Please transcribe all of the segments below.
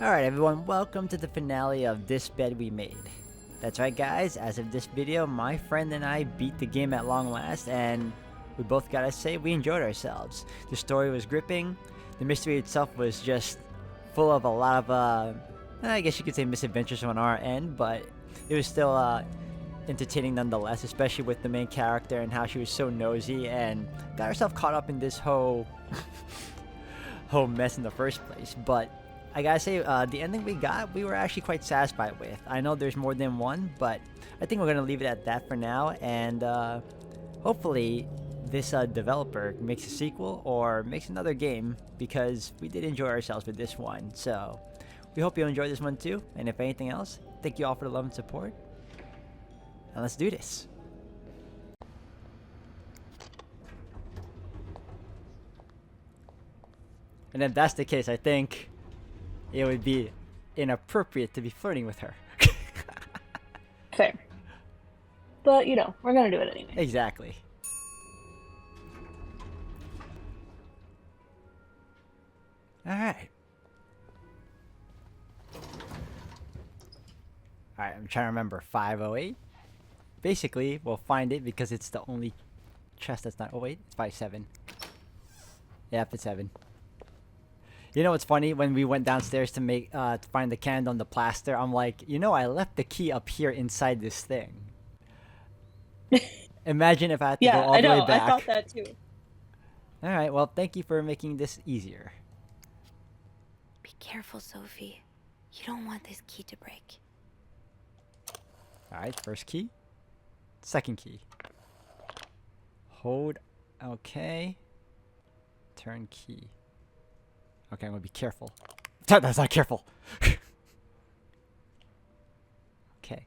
Alright everyone, welcome to the finale of This Bed We Made. That's right guys, as of this video, my friend and I beat the game at long last, and we both gotta say we enjoyed ourselves. The story was gripping, the mystery itself was just full of a lot of, I guess you could say misadventures on our end, but it was still entertaining nonetheless, especially with the main character and how she was so nosy and got herself caught up in this whole mess in the first place. But I gotta say, the ending we got, we were actually quite satisfied with. I know there's more than one, but I think we're gonna leave it at that for now, and hopefully this developer makes a sequel or makes another game, because we did enjoy ourselves with this one. So we hope you enjoyed this one too, and if anything else, thank you all for the love and support, and let's do this. And if that's the case, I think it would be inappropriate to be flirting with her. Fair. But, you know, we're gonna do it anyway. Exactly. Alright. Alright, I'm trying to remember. 508? Basically, we'll find it because it's the only chest that's not... Oh wait, it's 57. Yeah, it's 7. You know what's funny? When we went downstairs to make to find the candle on the plaster, I'm like, you know, I left the key up here inside this thing. Imagine if I had to go all the way back. I thought that too. Alright, well, thank you for making this easier. Be careful, Sophie. You don't want this key to break. Alright, first key. Second key. Hold. Okay. Turn key. Okay, I'm gonna be careful. That's not careful. Okay.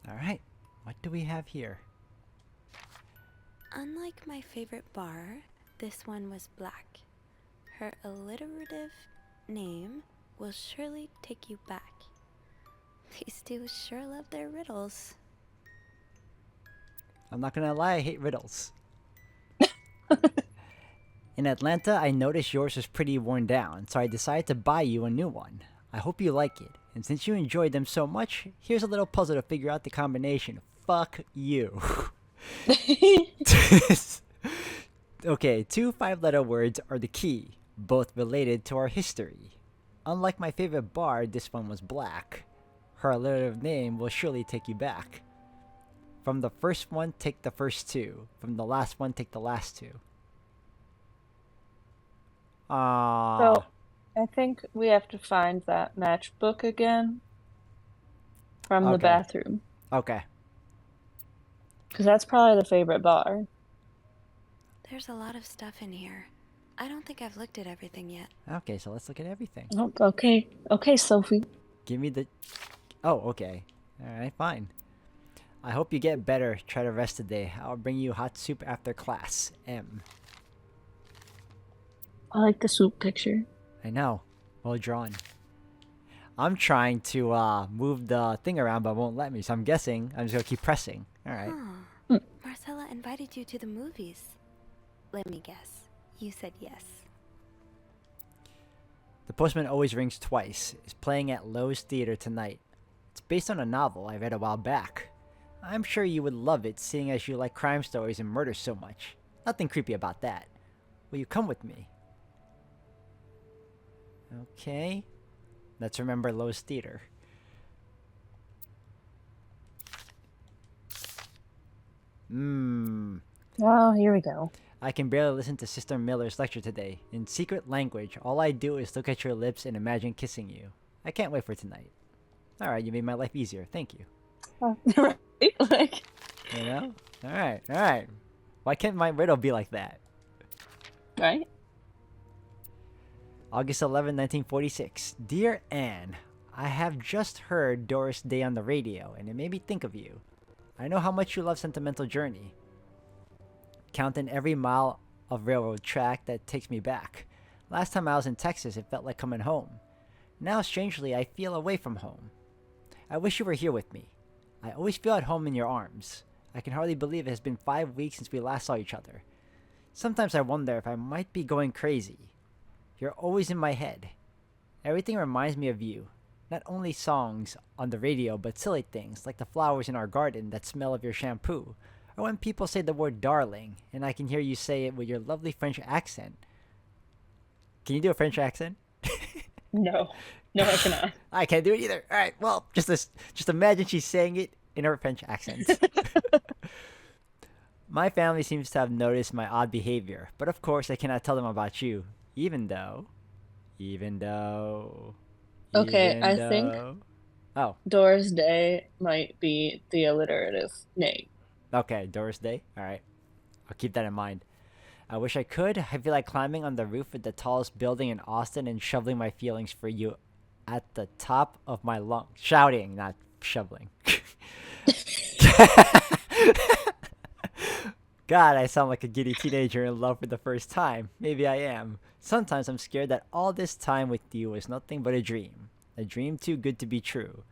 Alright, what do we have here? Unlike my favorite bar, this one was black. Her alliterative name will surely take you back. These two sure love their riddles. I'm not gonna lie, I hate riddles. In Atlanta, I noticed yours was pretty worn down, so I decided to buy you a new one. I hope you like it, and since you enjoyed them so much, here's a little puzzle to figure out the combination. Fuck you. Okay, 2 5-letter words are the key, both related to our history. Unlike my favorite bar, this one was black. Her alliterative name will surely take you back. From the first one, take the first 2. From the last one, take the last 2. So, I think we have to find that matchbook again from the Okay. bathroom. Okay. Because that's probably the favorite bar. There's a lot of stuff in here. I don't think I've looked at everything yet. Okay, so let's look at everything. Oh, okay. Okay, Sophie. Give me the... Oh, okay. Alright, fine. I hope you get better. Try to rest today. I'll bring you hot soup after class. M. I like the soup picture. I know. Well drawn. I'm trying to move the thing around, but it won't let me, so I'm guessing I'm just gonna keep pressing. Alright. Huh. Marcella invited you to the movies. Let me guess. You said yes. The Postman Always Rings Twice is playing at Lowe's Theater tonight. It's based on a novel I read a while back. I'm sure you would love it, seeing as you like crime stories and murder so much. Nothing creepy about that. Will you come with me? Okay. Let's remember Lowe's Theater. Oh, here we go. I can barely listen to Sister Miller's lecture today. In secret language, all I do is look at your lips and imagine kissing you. I can't wait for tonight. Alright, you made my life easier. Thank you. Right? Like, You know? Alright, alright. Why can't my riddle be like that? right? August 11, 1946. Dear Anne, I have just heard Doris Day on the radio, and it made me think of you. I know how much you love Sentimental Journey. Counting every mile of railroad track that takes me back. Last time I was in Texas, it felt like coming home. Now, strangely, I feel away from home. I wish you were here with me. I always feel at home in your arms. I can hardly believe it has been 5 weeks since we last saw each other. Sometimes I wonder if I might be going crazy. You're always in my head. Everything reminds me of you. Not only songs on the radio, but silly things like the flowers in our garden that smell of your shampoo. Or when people say the word darling, and I can hear you say it with your lovely French accent. Can you do a French accent? No. No, I cannot. I can't do it either. All right, well, just imagine she's saying it in her French accent. My family seems to have noticed my odd behavior, but of course I cannot tell them about you, even though, Okay, I think though. Oh, Doris Day might be the alliterative name. okay, Doris Day. All right, I'll keep that in mind. I wish I could. I feel like climbing on the roof of the tallest building in Austin and shoveling my feelings for you at the top of my lungs. Shouting, not shoveling. God, I sound like a giddy teenager in love for the first time. Maybe I am. Sometimes I'm scared that all this time with you was nothing but a dream. A dream too good to be true.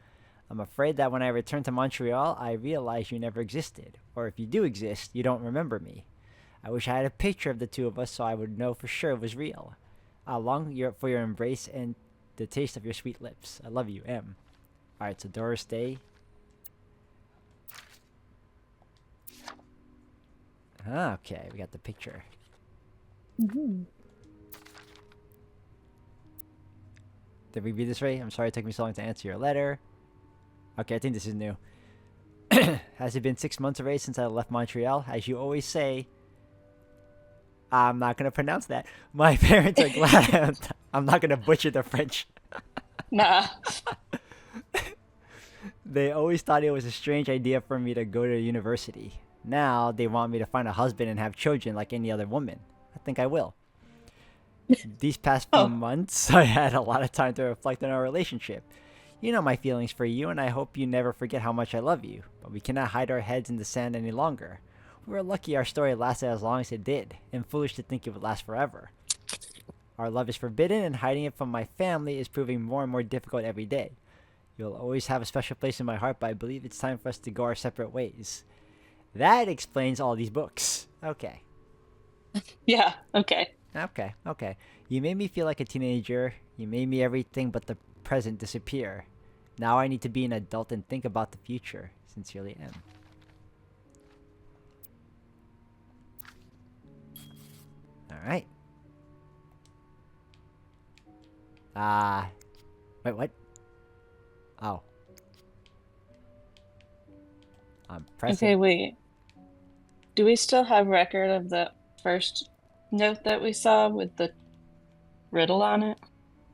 I'm afraid that when I return to Montreal, I realize you never existed. Or if you do exist, you don't remember me. I wish I had a picture of the two of us so I would know for sure it was real. I long for your embrace and the taste of your sweet lips. I love you, M. Alright, so Doris Day. Okay, we got the picture. Mm-hmm. Did we read this right? I'm sorry it took me so long to answer your letter. Okay, I think this is new. Has it been 6 months already since I left Montreal? As you always say, I'm not going to pronounce that. My parents are glad I'm not going to butcher the French. Nah. They always thought it was a strange idea for me to go to university. Now they want me to find a husband and have children like any other woman. I think I will. These past few months, I had a lot of time to reflect on our relationship. You know my feelings for you, and I hope you never forget how much I love you. But we cannot hide our heads in the sand any longer. We were lucky our story lasted as long as it did, and foolish to think it would last forever. Our love is forbidden, and hiding it from my family is proving more and more difficult every day. You'll always have a special place in my heart, but I believe it's time for us to go our separate ways. That explains all these books. Okay. Yeah, okay. Okay. You made me feel like a teenager. You made me everything but the present disappear. Now I need to be an adult and think about the future. Sincerely, M. Alright. Wait, what? Oh. I'm pressing. Okay, wait. Do we still have record of the first note that we saw with the riddle on it?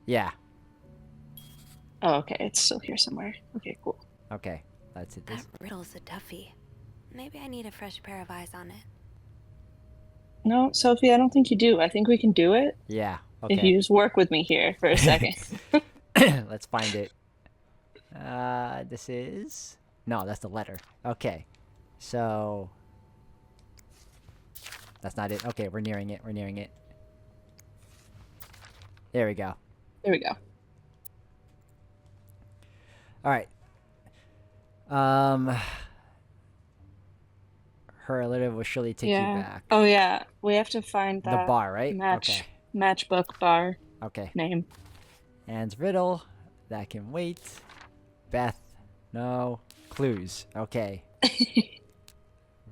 Yeah. Oh, okay. It's still here somewhere. Okay, cool. Okay. That's it. That riddle's a toughie. Maybe I need a fresh pair of eyes on it. No, Sophie, I don't think you do. I think we can do it Yeah. if Okay. you just work with me here for a second. Let's find it. This is... No, that's the letter. Okay. So... That's not it. Okay, we're nearing it. We're nearing it. There we go. There we go. Alright. Her letter will surely take you back. Oh, yeah. We have to find The that bar, right? matchbook bar Okay. name. Anne's riddle. That can wait. Beth. No. Clues. Okay.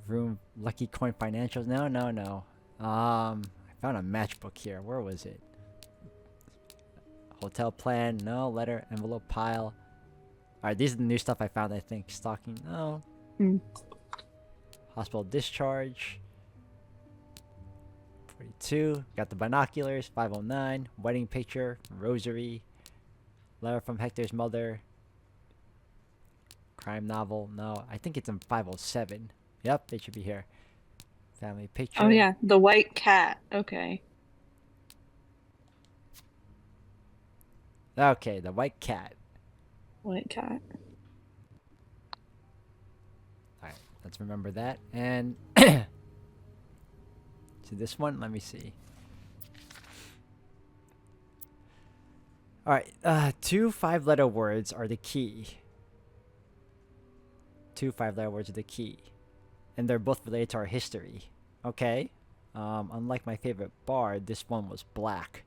Room. Lucky Coin Financials. No. I found a matchbook here. Where was it? Hotel plan. No. Letter. Envelope pile. Alright, these are the new stuff I found, I think. Stocking. No. Hospital discharge. 42. Got the binoculars. 509. Wedding picture. Rosary. Letter from Hector's mother. Crime novel. No, I think it's in 507. Yep, it should be here. Family picture. Oh, yeah. The white cat. Okay. Okay, the white cat. White cat. Alright, let's remember that. And to this one, let me see. Alright, 2 5-letter words are the key. two 5-letter words with a key, and they're both related to our history. Okay. Unlike my favorite bar, this one was black.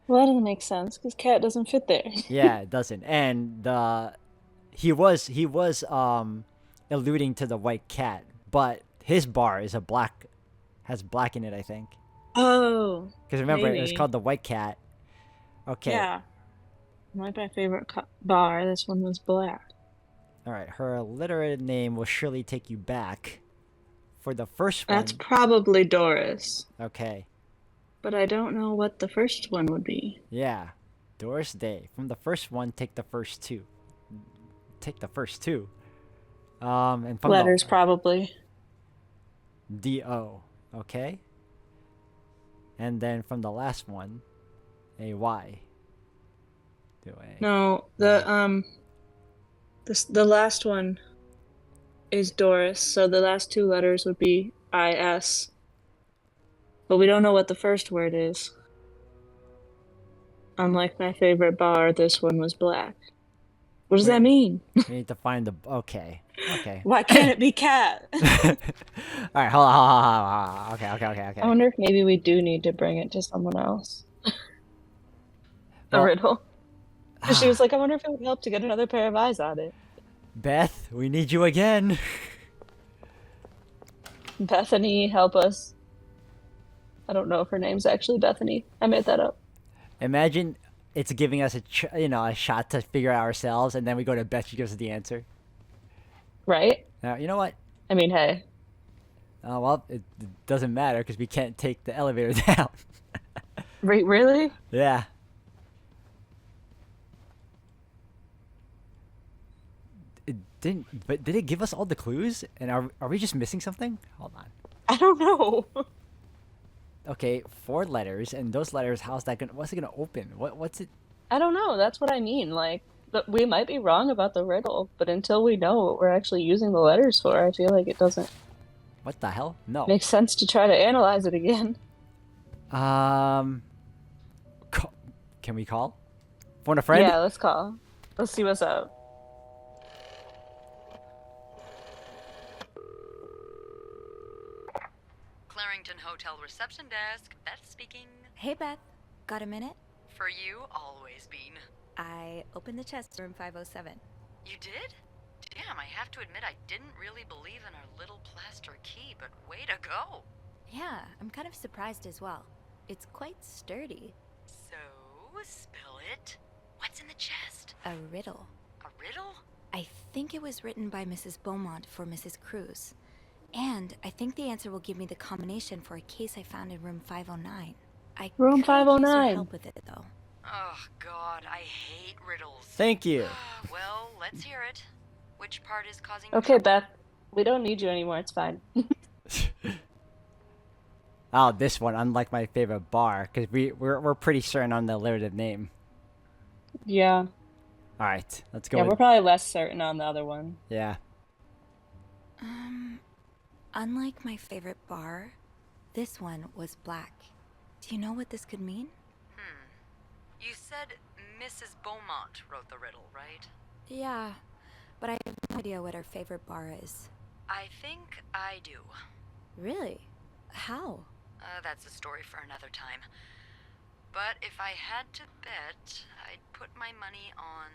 Well, that doesn't make sense because cat doesn't fit there. Yeah, it doesn't. And he was alluding to the white cat, but his bar is has black in it, I think. Oh, Because remember, it was maybe. called the white cat. Okay. Yeah. Like my favorite bar, this one was black. All right. Her alliterated name will surely take you back. For the first one. That's probably Doris, Okay. but I don't know what the first one would be. Yeah. Doris Day. From the first one, take the first two. Take the first two. And from Letters, probably. the D-O. Okay. And then from the last one, a Y. Do a. No, the last one is Doris, so the last two letters would be I-S. But we don't know what the first word is. Unlike my favorite bar, this one was black. What does that mean? We need to find the. Okay. Okay. Why can't it be cat? All right. Hold on. Okay. Okay. I wonder if maybe we do need to bring it to someone else. A Well, riddle. 'Cause she was like, I wonder if it would help to get another pair of eyes on it. Beth, we need you again. Bethany, help us. I don't know if her name's actually Bethany. I made that up. Imagine it's giving us a shot to figure out ourselves, and then we go to Beth. She gives us the answer. Right? Now, you know what? I mean, hey. Well, it doesn't matter because we can't take the elevator down. Really? Yeah. It didn't. But did it give us all the clues? And are we just missing something? Hold on. I don't know. Okay, 4 letters, and those letters. What's it gonna open? What's it? I don't know. That's what I mean. Like, we might be wrong about the riddle, but until we know what we're actually using the letters for, I feel like it doesn't What the hell? No. make sense to try to analyze it again. Can we call? Phone a friend? Yeah, let's call. Let's see what's up. Clarington Hotel reception desk. Beth speaking. Hey, Beth. Got a minute? For you, always Bean. I opened the chest room 507. You did? Damn, I have to admit I didn't really believe in our little plaster key, but way to go. Yeah, I'm kind of surprised as well. It's quite sturdy. So, spill it. What's in the chest? A riddle. A riddle? I think it was written by Mrs. Beaumont for Mrs. Cruz. And I think the answer will give me the combination for a case I found in room 509. I Room could use your 509. help with it, though. Oh, God, I hate riddles. Thank you. Well, let's hear it. Which part is causing Okay, trouble? Beth. We don't need you anymore. It's fine. Oh, this one, unlike my favorite bar, because we're pretty certain on the alliterative name. Yeah. All right, let's go. Yeah, we're probably less certain on the other one. Yeah. Unlike my favorite bar, this one was black. Do you know what this could mean? You said Mrs. Beaumont wrote the riddle, right? Yeah, but I have no idea what her favorite bar is. I think I do. Really? How? That's a story for another time. But if I had to bet, I'd put my money on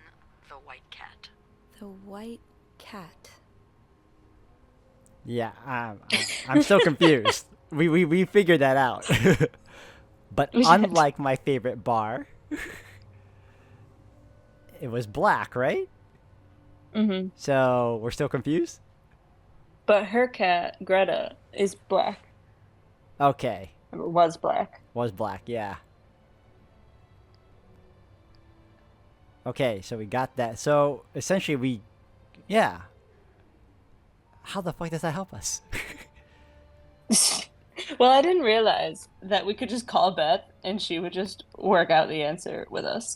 the white cat. The white cat. Yeah, I'm still confused. We figured that out. But We did. unlike my favorite bar, it was black, right? Mm-hmm. So we're still confused? But her cat, Greta, is black. Okay. Or was black. Was black, yeah. Okay, so we got that. So essentially yeah. How the fuck does that help us? Well, I didn't realize that we could just call Beth and she would just work out the answer with us.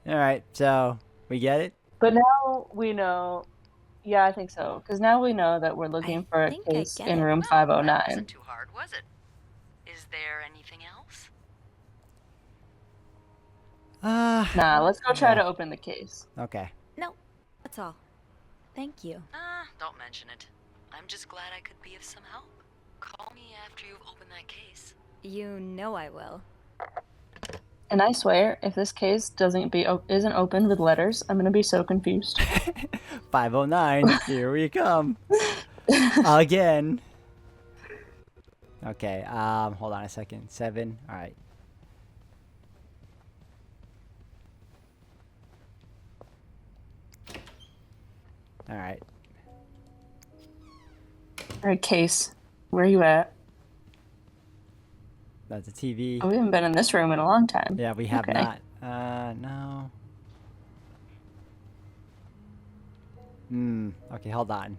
All right, so we get it? But now we know. Yeah, I think so. Because now we know that we're looking for a think I case get in it. room Well, that 509. wasn't too hard, was it? Is there anything else? Nah, let's go try Yeah. to open the case. Okay. No, that's all. Thank you. Don't mention it. I'm just glad I could be of some help. Call me after you've opened that case. You know I will. And I swear, if this case isn't opened with letters, I'm gonna be so confused. 509. Here we come. Again. Okay, hold on a second. 7. All right. All right. All right, case. Where are you at? That's a TV. Oh, we haven't been in this room in a long time. Yeah, we have Okay. not. No. Okay, hold on.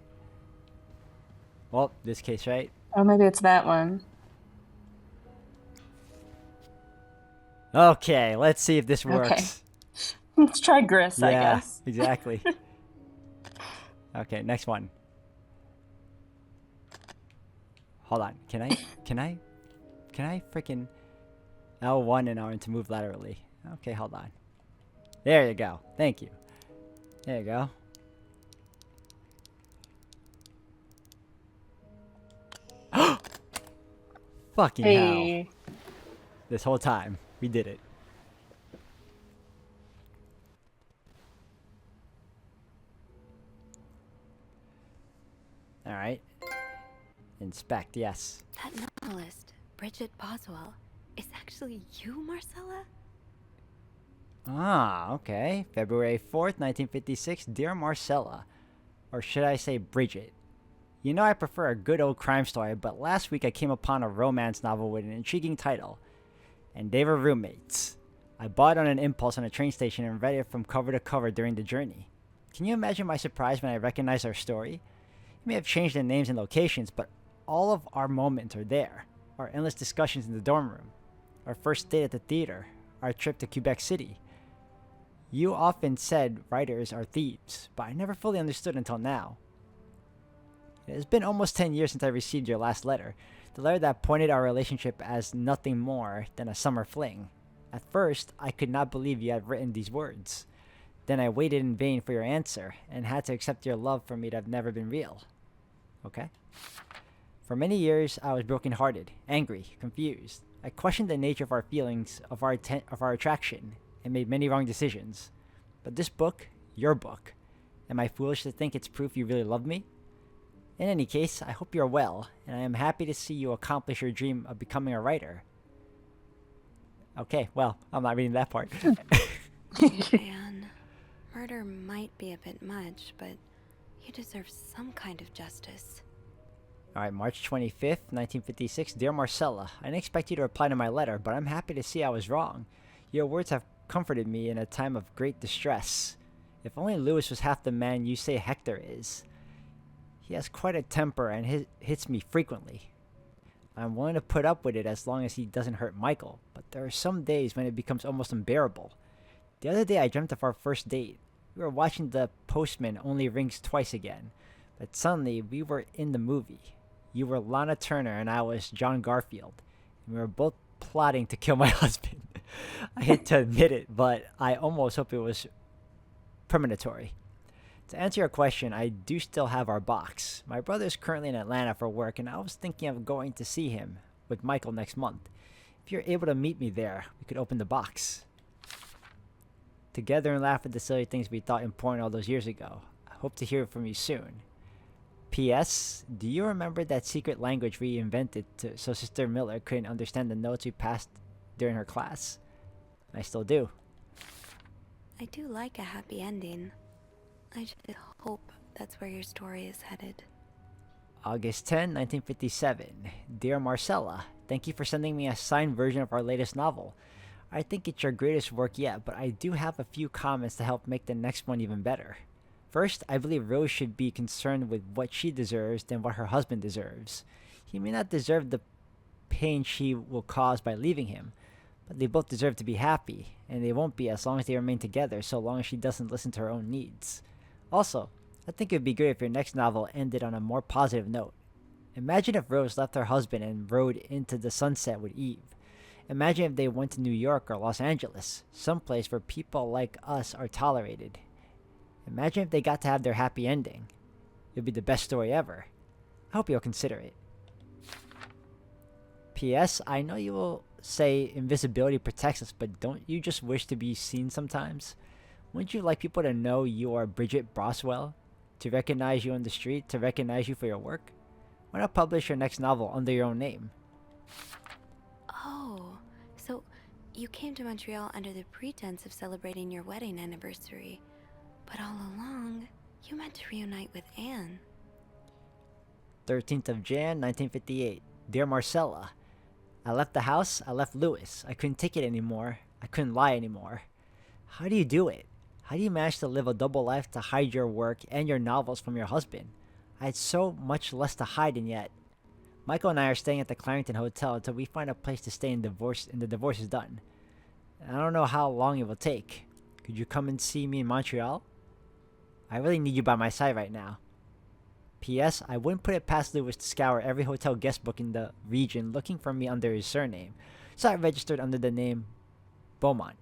Well, this case, right? Oh, maybe it's that one. Okay, let's see if this Okay. works. Let's try Gris, I Yeah, guess. exactly. Okay, next one. Hold on. Can I freaking L1 and R to move laterally? Okay, hold on. There you go. Thank you. There you go. Fucking hell. Hey. This whole time. We did it. Alright. Inspect, yes. That novelist, Bridget Boswell, is actually you, Marcella? Ah, okay. February 4th, 1956. Dear Marcella. Or should I say Bridget? You know I prefer a good old crime story, but last week I came upon a romance novel with an intriguing title. And they were roommates. I bought it on an impulse on a train station and read it from cover to cover during the journey. Can you imagine my surprise when I recognized our story? We may have changed the names and locations, but all of our moments are there. Our endless discussions in the dorm room. Our first date at the theater. Our trip to Quebec City. You often said writers are thieves, but I never fully understood until now. It has been almost 10 years since I received your last letter. The letter that pointed our relationship as nothing more than a summer fling. At first, I could not believe you had written these words. Then I waited in vain for your answer, and had to accept your love for me to have never been real. Okay? For many years, I was broken-hearted, angry, confused. I questioned the nature of our feelings, of our attraction, and made many wrong decisions. But this book, your book, am I foolish to think it's proof you really love me? In any case, I hope you're well, and I am happy to see you accomplish your dream of becoming a writer. Okay, well, I'm not reading that part. Anne, murder might be a bit much, but you deserve some kind of justice. Alright, March 25th, 1956. Dear Marcella, I didn't expect you to reply to my letter, but I'm happy to see I was wrong. Your words have comforted me in a time of great distress. If only Louis was half the man you say Hector is. He has quite a temper and hits me frequently. I'm willing to put up with it as long as he doesn't hurt Michael, but there are some days when it becomes almost unbearable. The other day I dreamt of our first date. We were watching The Postman Only Rings Twice again, but suddenly we were in the movie. You were Lana Turner and I was John Garfield, and we were both plotting to kill my husband. I hate to admit it, but I almost hope it was premonitory. To answer your question, I do still have our box. My brother is currently in Atlanta for work, and I was thinking of going to see him with Michael next month. If you're able to meet me there, we could open the box together and laugh at the silly things we thought important all those years ago. I hope to hear from you soon. P.S. Do you remember that secret language we invented so Sister Miller couldn't understand the notes we passed during her class? I still do. I do like a happy ending. I just hope that's where your story is headed. August 10, 1957. Dear Marcella, thank you for sending me a signed version of our latest novel. I think it's your greatest work yet, but I do have a few comments to help make the next one even better. First, I believe Rose should be concerned with what she deserves than what her husband deserves. He may not deserve the pain she will cause by leaving him, but they both deserve to be happy, and they won't be as long as they remain together, so long as she doesn't listen to her own needs. Also, I think it would be great if your next novel ended on a more positive note. Imagine if Rose left her husband and rode into the sunset with Eve. Imagine if they went to New York or Los Angeles, someplace where people like us are tolerated. Imagine if they got to have their happy ending. It'd be the best story ever. I hope you'll consider it. P.S. I know you will say invisibility protects us, but don't you just wish to be seen sometimes? Wouldn't you like people to know you are Bridget Broswell? To recognize you on the street? To recognize you for your work? Why not publish your next novel under your own name? Oh, so you came to Montreal under the pretense of celebrating your wedding anniversary. But all along, you meant to reunite with Anne. 13th of Jan, 1958. Dear Marcella, I left the house, I left Lewis. I couldn't take it anymore. I couldn't lie anymore. How do you do it? How do you manage to live a double life to hide your work and your novels from your husband? I had so much less to hide, and yet Michael and I are staying at the Clarington Hotel until we find a place to stay and the divorce is done. I don't know how long it will take. Could you come and see me in Montreal? I really need you by my side right now. P.S. I wouldn't put it past Lewis to scour every hotel guest book in the region looking for me under his surname, so I registered under the name Beaumont.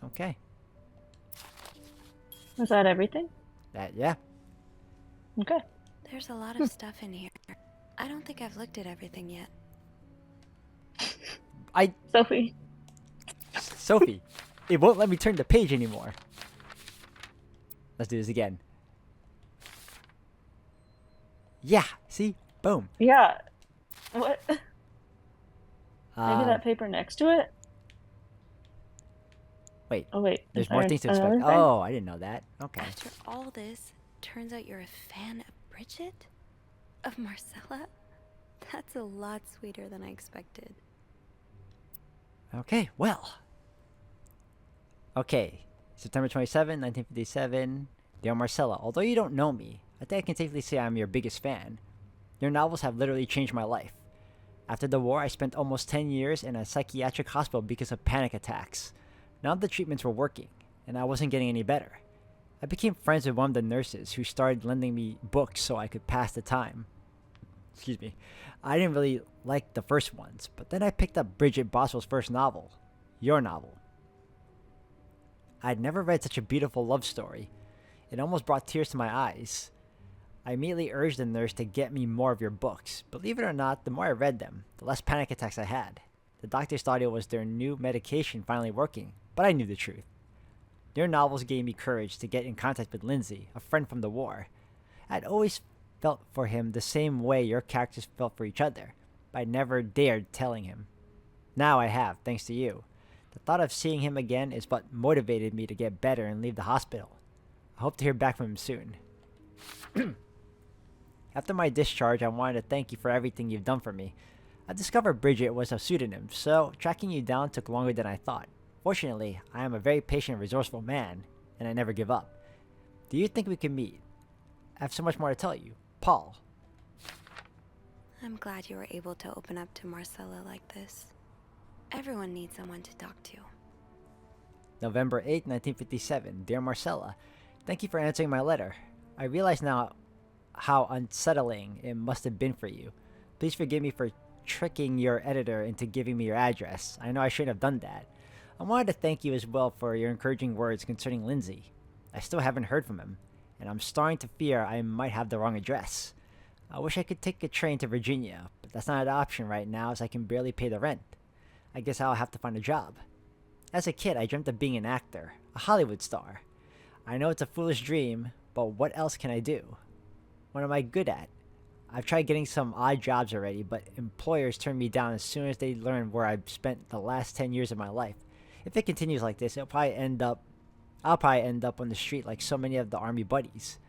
Okay. Was that everything? Yeah. Okay. There's a lot of stuff in here. I don't think I've looked at everything yet. Sophie, it won't let me turn the page anymore. Let's do this again. Yeah, see? Boom. Yeah. What? Maybe that paper next to it? Wait. Oh, wait. There's Is more there things to another expect. thing? Oh, I didn't know that. Okay. After all this, turns out you're a fan of Bridget? Of Marcella? That's a lot sweeter than I expected. Okay, well. Okay. September 27, 1957. Dear Marcella, although you don't know me, I think I can safely say I'm your biggest fan. Your novels have literally changed my life. After the war, I spent almost 10 years in a psychiatric hospital because of panic attacks. None of the treatments were working, and I wasn't getting any better. I became friends with one of the nurses who started lending me books so I could pass the time. Excuse me. I didn't really like the first ones, but then I picked up Bridget Boswell's first novel, your novel. I'd never read such a beautiful love story. It almost brought tears to my eyes. I immediately urged the nurse to get me more of your books. Believe it or not, the more I read them, the less panic attacks I had. The doctors thought it was their new medication finally working, but I knew the truth. Your novels gave me courage to get in contact with Lindsay, a friend from the war. I'd always felt for him the same way your characters felt for each other, but I never dared telling him. Now I have, thanks to you. The thought of seeing him again is what motivated me to get better and leave the hospital. I hope to hear back from him soon. After my discharge, I wanted to thank you for everything you've done for me. I discovered Bridget was a pseudonym, so tracking you down took longer than I thought. Fortunately, I am a very patient and resourceful man, and I never give up. Do you think we can meet? I have so much more to tell you. Paul. I'm glad you were able to open up to Marcella like this. Everyone needs someone to talk to. November 8, 1957. Dear Marcella, thank you for answering my letter. I realize now how unsettling it must have been for you. Please forgive me for tricking your editor into giving me your address. I know I shouldn't have done that. I wanted to thank you as well for your encouraging words concerning Lindsay. I still haven't heard from him, and I'm starting to fear I might have the wrong address. I wish I could take a train to Virginia, but that's not an option right now as I can barely pay the rent. I guess I'll have to find a job. As a kid, I dreamt of being an actor, a Hollywood star. I know it's a foolish dream, but what else can I do? What am I good at? I've tried getting some odd jobs already, but employers turn me down as soon as they learn where I've spent the last 10 years of my life. If it continues like this, I'll probably end up on the street like so many of the army buddies.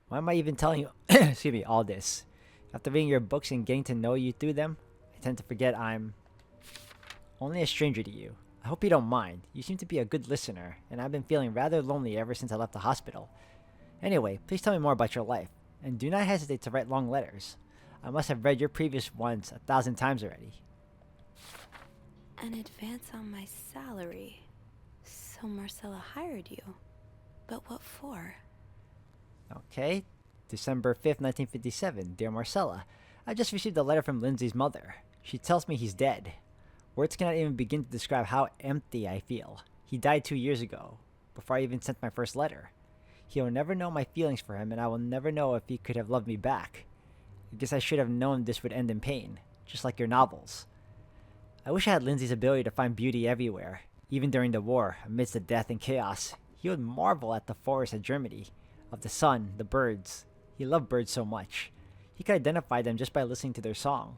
Why am I even telling you excuse me, all this? After reading your books and getting to know you through them, I tend to forget I'm only a stranger to you. I hope you don't mind. You seem to be a good listener, and I've been feeling rather lonely ever since I left the hospital. Anyway, please tell me more about your life, and do not hesitate to write long letters. I must have read your previous ones 1,000 times already. An advance on my salary. So Marcella hired you. But what for? Okay. December 5th, 1957. Dear Marcella, I just received a letter from Lindsay's mother. She tells me he's dead. Words cannot even begin to describe how empty I feel. He died 2 years ago, before I even sent my first letter. He will never know my feelings for him, and I will never know if he could have loved me back. I guess I should have known this would end in pain, just like your novels. I wish I had Lindsay's ability to find beauty everywhere, even during the war, amidst the death and chaos. He would marvel at the forests of Germany, of the sun, the birds. He loved birds so much. He could identify them just by listening to their song.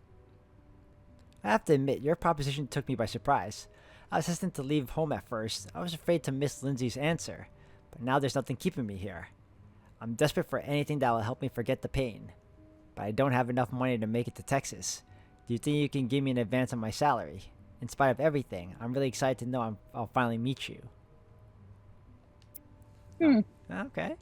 I have to admit, your proposition took me by surprise. I was hesitant to leave home at first. I was afraid to miss Lindsay's answer, but now there's nothing keeping me here. I'm desperate for anything that will help me forget the pain, but I don't have enough money to make it to Texas. Do you think you can give me an advance on my salary? In spite of everything, I'm really excited to know I'll finally meet you. Okay.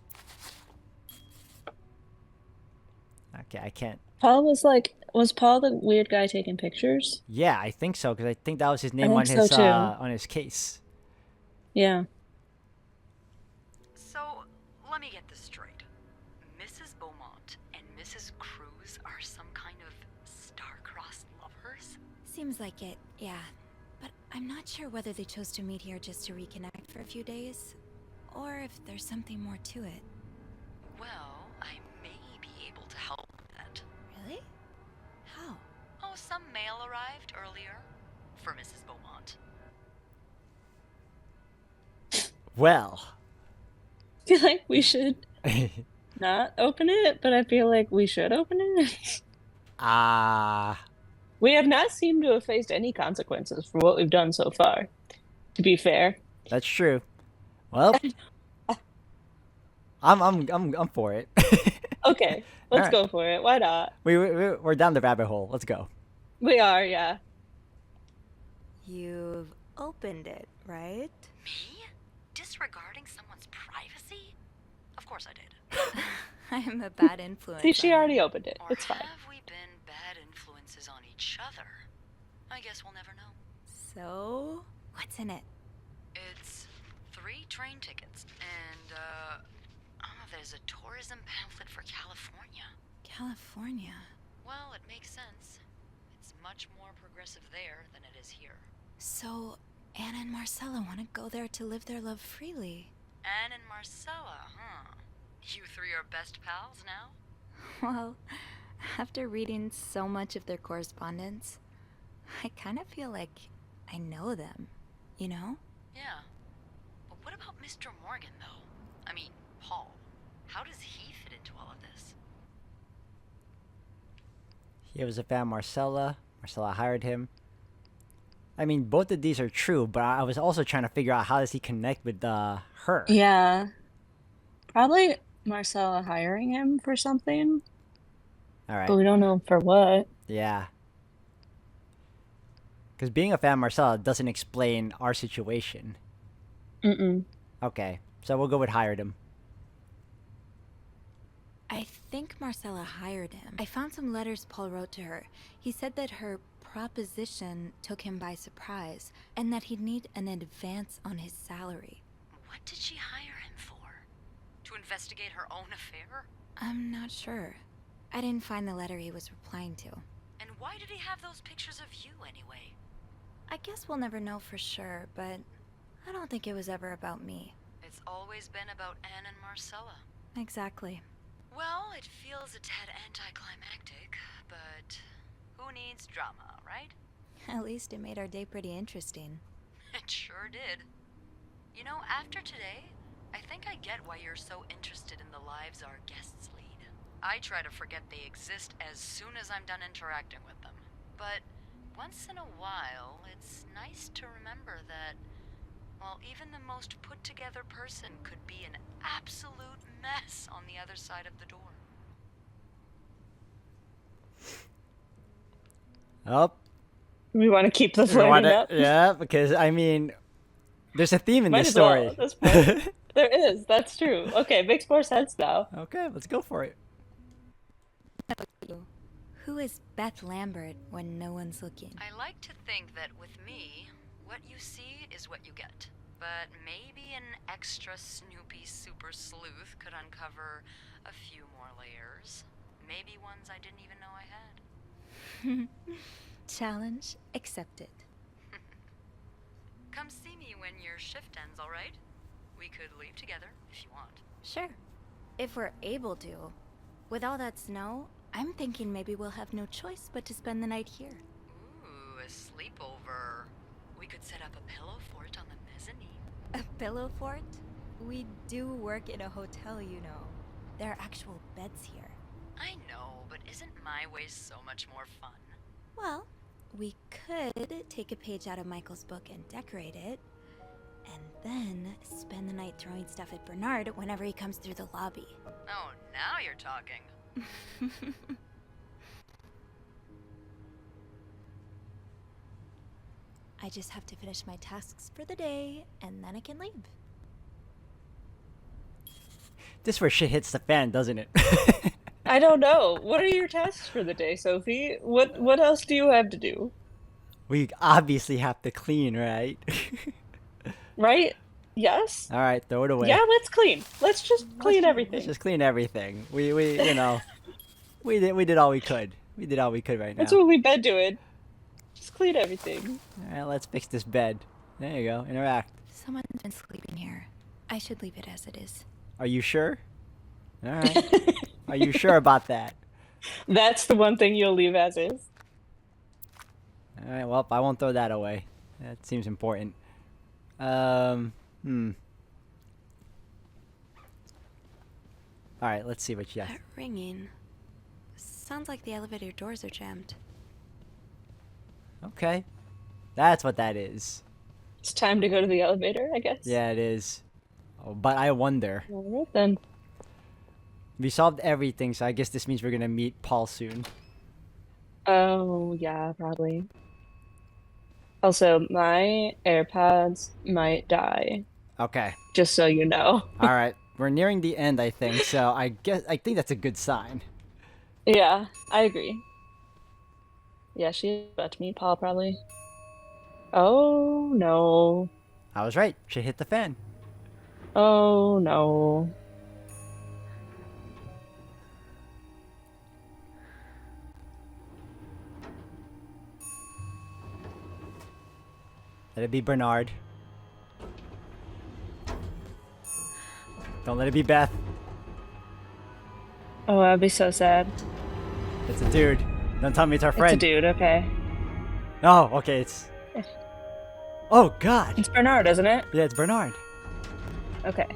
Okay, I can't. Paul was Paul the weird guy taking pictures? Yeah, I think so, because I think that was his name think so, too. on his case. Yeah. So, let me get this straight. Mrs. Beaumont and Mrs. Cruz are some kind of star-crossed lovers? Seems like it, yeah. But I'm not sure whether they chose to meet here just to reconnect for a few days, or if there's something more to it. Well, I may be able to help with that. Really? How? Oh, some mail arrived earlier for Mrs. Beaumont. Well. I feel like we should not open it, but I feel like we should open it. We have not seemed to have faced any consequences for what we've done so far, to be fair. That's true. Well, I'm for it. Okay, let's Alright. go for it. Why not? We're down the rabbit hole. Let's go. We are, yeah. You've opened it, right? Me? Disregarding someone's privacy? Of course I did. I am a bad influence. See, she on already you. opened it. Or It's fine. have we been bad influences on each other? I guess we'll never know. So, what's in it? It's 3 train tickets, and, there's a tourism pamphlet for California. California. Well, it makes sense. It's much more progressive there than it is here. So, Anna and Marcella want to go there to live their love freely. Anne and Marcella, huh? You 3 are best pals now? Well, after reading so much of their correspondence, I kind of feel like I know them, you know? Yeah. But what about Mr. Morgan, though? I mean, Paul. How does he fit into all of this? He was a fan of Marcella. Marcella hired him. I mean, both of these are true, but I was also trying to figure out how does he connect with her. Yeah. Probably Marcella hiring him for something, All right. but we don't know for what. Yeah. Because being a fan of Marcella doesn't explain our situation. Mm-mm. Okay, so we'll go with hired him. I think Marcella hired him. I found some letters Paul wrote to her. He said that her proposition took him by surprise, and that he'd need an advance on his salary. What did she hire him for? To investigate her own affair? I'm not sure. I didn't find the letter he was replying to. And why did he have those pictures of you anyway? I guess we'll never know for sure, but I don't think it was ever about me. It's always been about Anne and Marcella. Exactly. Well, it feels a tad anticlimactic, but who needs drama, right? At least it made our day pretty interesting. It sure did. You know, after today, I think I get why you're so interested in the lives our guests lead. I try to forget they exist as soon as I'm done interacting with them. But once in a while, it's nice to remember that, well, even the most put-together person could be an absolute mess on the other side of the door. Oh, We want to keep the we flirting wanna- up. yeah, because I mean, there's a theme in Might this as well story. at this point. There is. That's true. Okay, makes more sense now. Okay, let's go for it. Who is Beth Lambert when no one's looking? I like to think that with me, what you see is what you get. But maybe an extra Snoopy super sleuth could uncover a few more layers. Maybe ones I didn't even know I had. Challenge accepted. Come see me when your shift ends, alright? We could leave together if you want. Sure. If we're able to. With all that snow, I'm thinking maybe we'll have no choice but to spend the night here. Ooh, a sleepover. We could set up a pillow fort on the mezzanine. A pillow fort? We do work in a hotel, you know. There are actual beds here. I know, but isn't my way so much more fun? Well, we could take a page out of Michael's book and decorate it, and then spend the night throwing stuff at Bernard whenever he comes through the lobby. Oh, now you're talking. I just have to finish my tasks for the day, and then I can leave. This is where shit hits the fan, doesn't it? I don't know. What are your tasks for the day, Sophie? What else do you have to do? We obviously have to clean, right? Right? Yes? All right, throw it away. Yeah, let's clean. Let's just clean everything. Let's just clean everything. We you know, we did all we could. We did all we could right now. That's what we've been doing. Just clean everything. All right, let's fix this bed. There you go. Interact. Someone's been sleeping here. I should leave it as it is. Are you sure? All right. Are you sure about that? That's the one thing you'll leave as is. All right. Well, I won't throw that away. That seems important. All right. Let's see what you got. That ringing. Sounds like the elevator doors are jammed. Okay. That's what that is. It's time to go to the elevator, I guess. Yeah, it is. Oh, but I wonder. All right then. We solved everything, so I guess this means we're gonna meet Paul soon. Oh, yeah, probably. Also, my AirPods might die, Okay. just so you know. All right. We're nearing the end, I think. So I think that's a good sign. Yeah, I agree. Yeah, she's about to meet Paul, probably. Oh, no. I was right. Shit hit the fan. Oh, no. Let it be Bernard. Don't let it be Beth. Oh, I'd be so sad. It's a dude. Don't tell me it's our It's a friend. dude, okay. Oh, okay. It's. Oh God. It's Bernard, isn't it? Yeah, it's Bernard. Okay.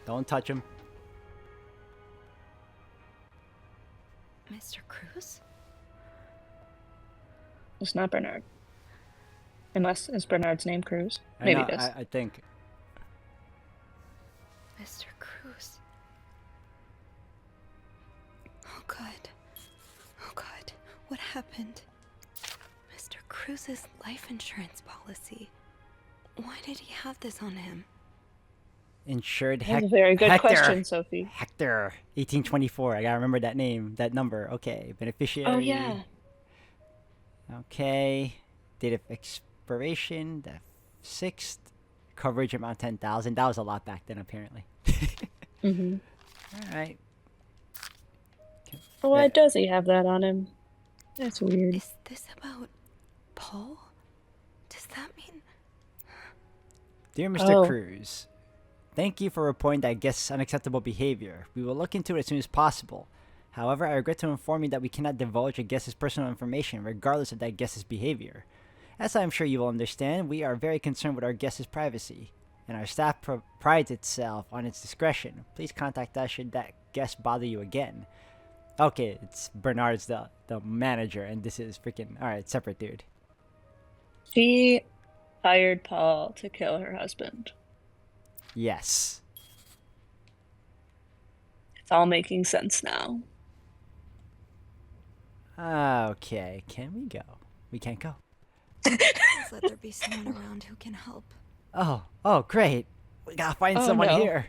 Don't touch him. Mr. Cruz? It's not Bernard. Unless it's Bernard's name Cruz. I Maybe know, it is. I think. Mr. Cruz. Oh God. Oh God. What happened? Mr. Cruz's life insurance policy. Why did he have this on him? Insured That's a very good Hector. question, Sophie. Hector. 1824. I gotta remember that name, that number. Okay. Beneficiary. Oh, yeah. Okay. Date of expiration, the 6th. Coverage amount 10,000. That was a lot back then, apparently. Mm-hmm. All right. Why does he have that on him? That's weird. Is this about Paul? Does that mean... Dear Mr. Oh. Cruz, thank you for reporting that guest's unacceptable behavior. We will look into it as soon as possible. However, I regret to inform you that we cannot divulge a guest's personal information regardless of that guest's behavior. As I am sure you will understand, we are very concerned with our guest's privacy, and our staff prides itself on its discretion. Please contact us should that guest bother you again. Okay, it's Bernard's the manager, and this is freaking... Alright, separate dude. She hired Paul to kill her husband. Yes. It's all making sense now. Okay, can we go? We can't go. Please let there be someone around who can help. Oh, great. We gotta find Oh, someone no. here.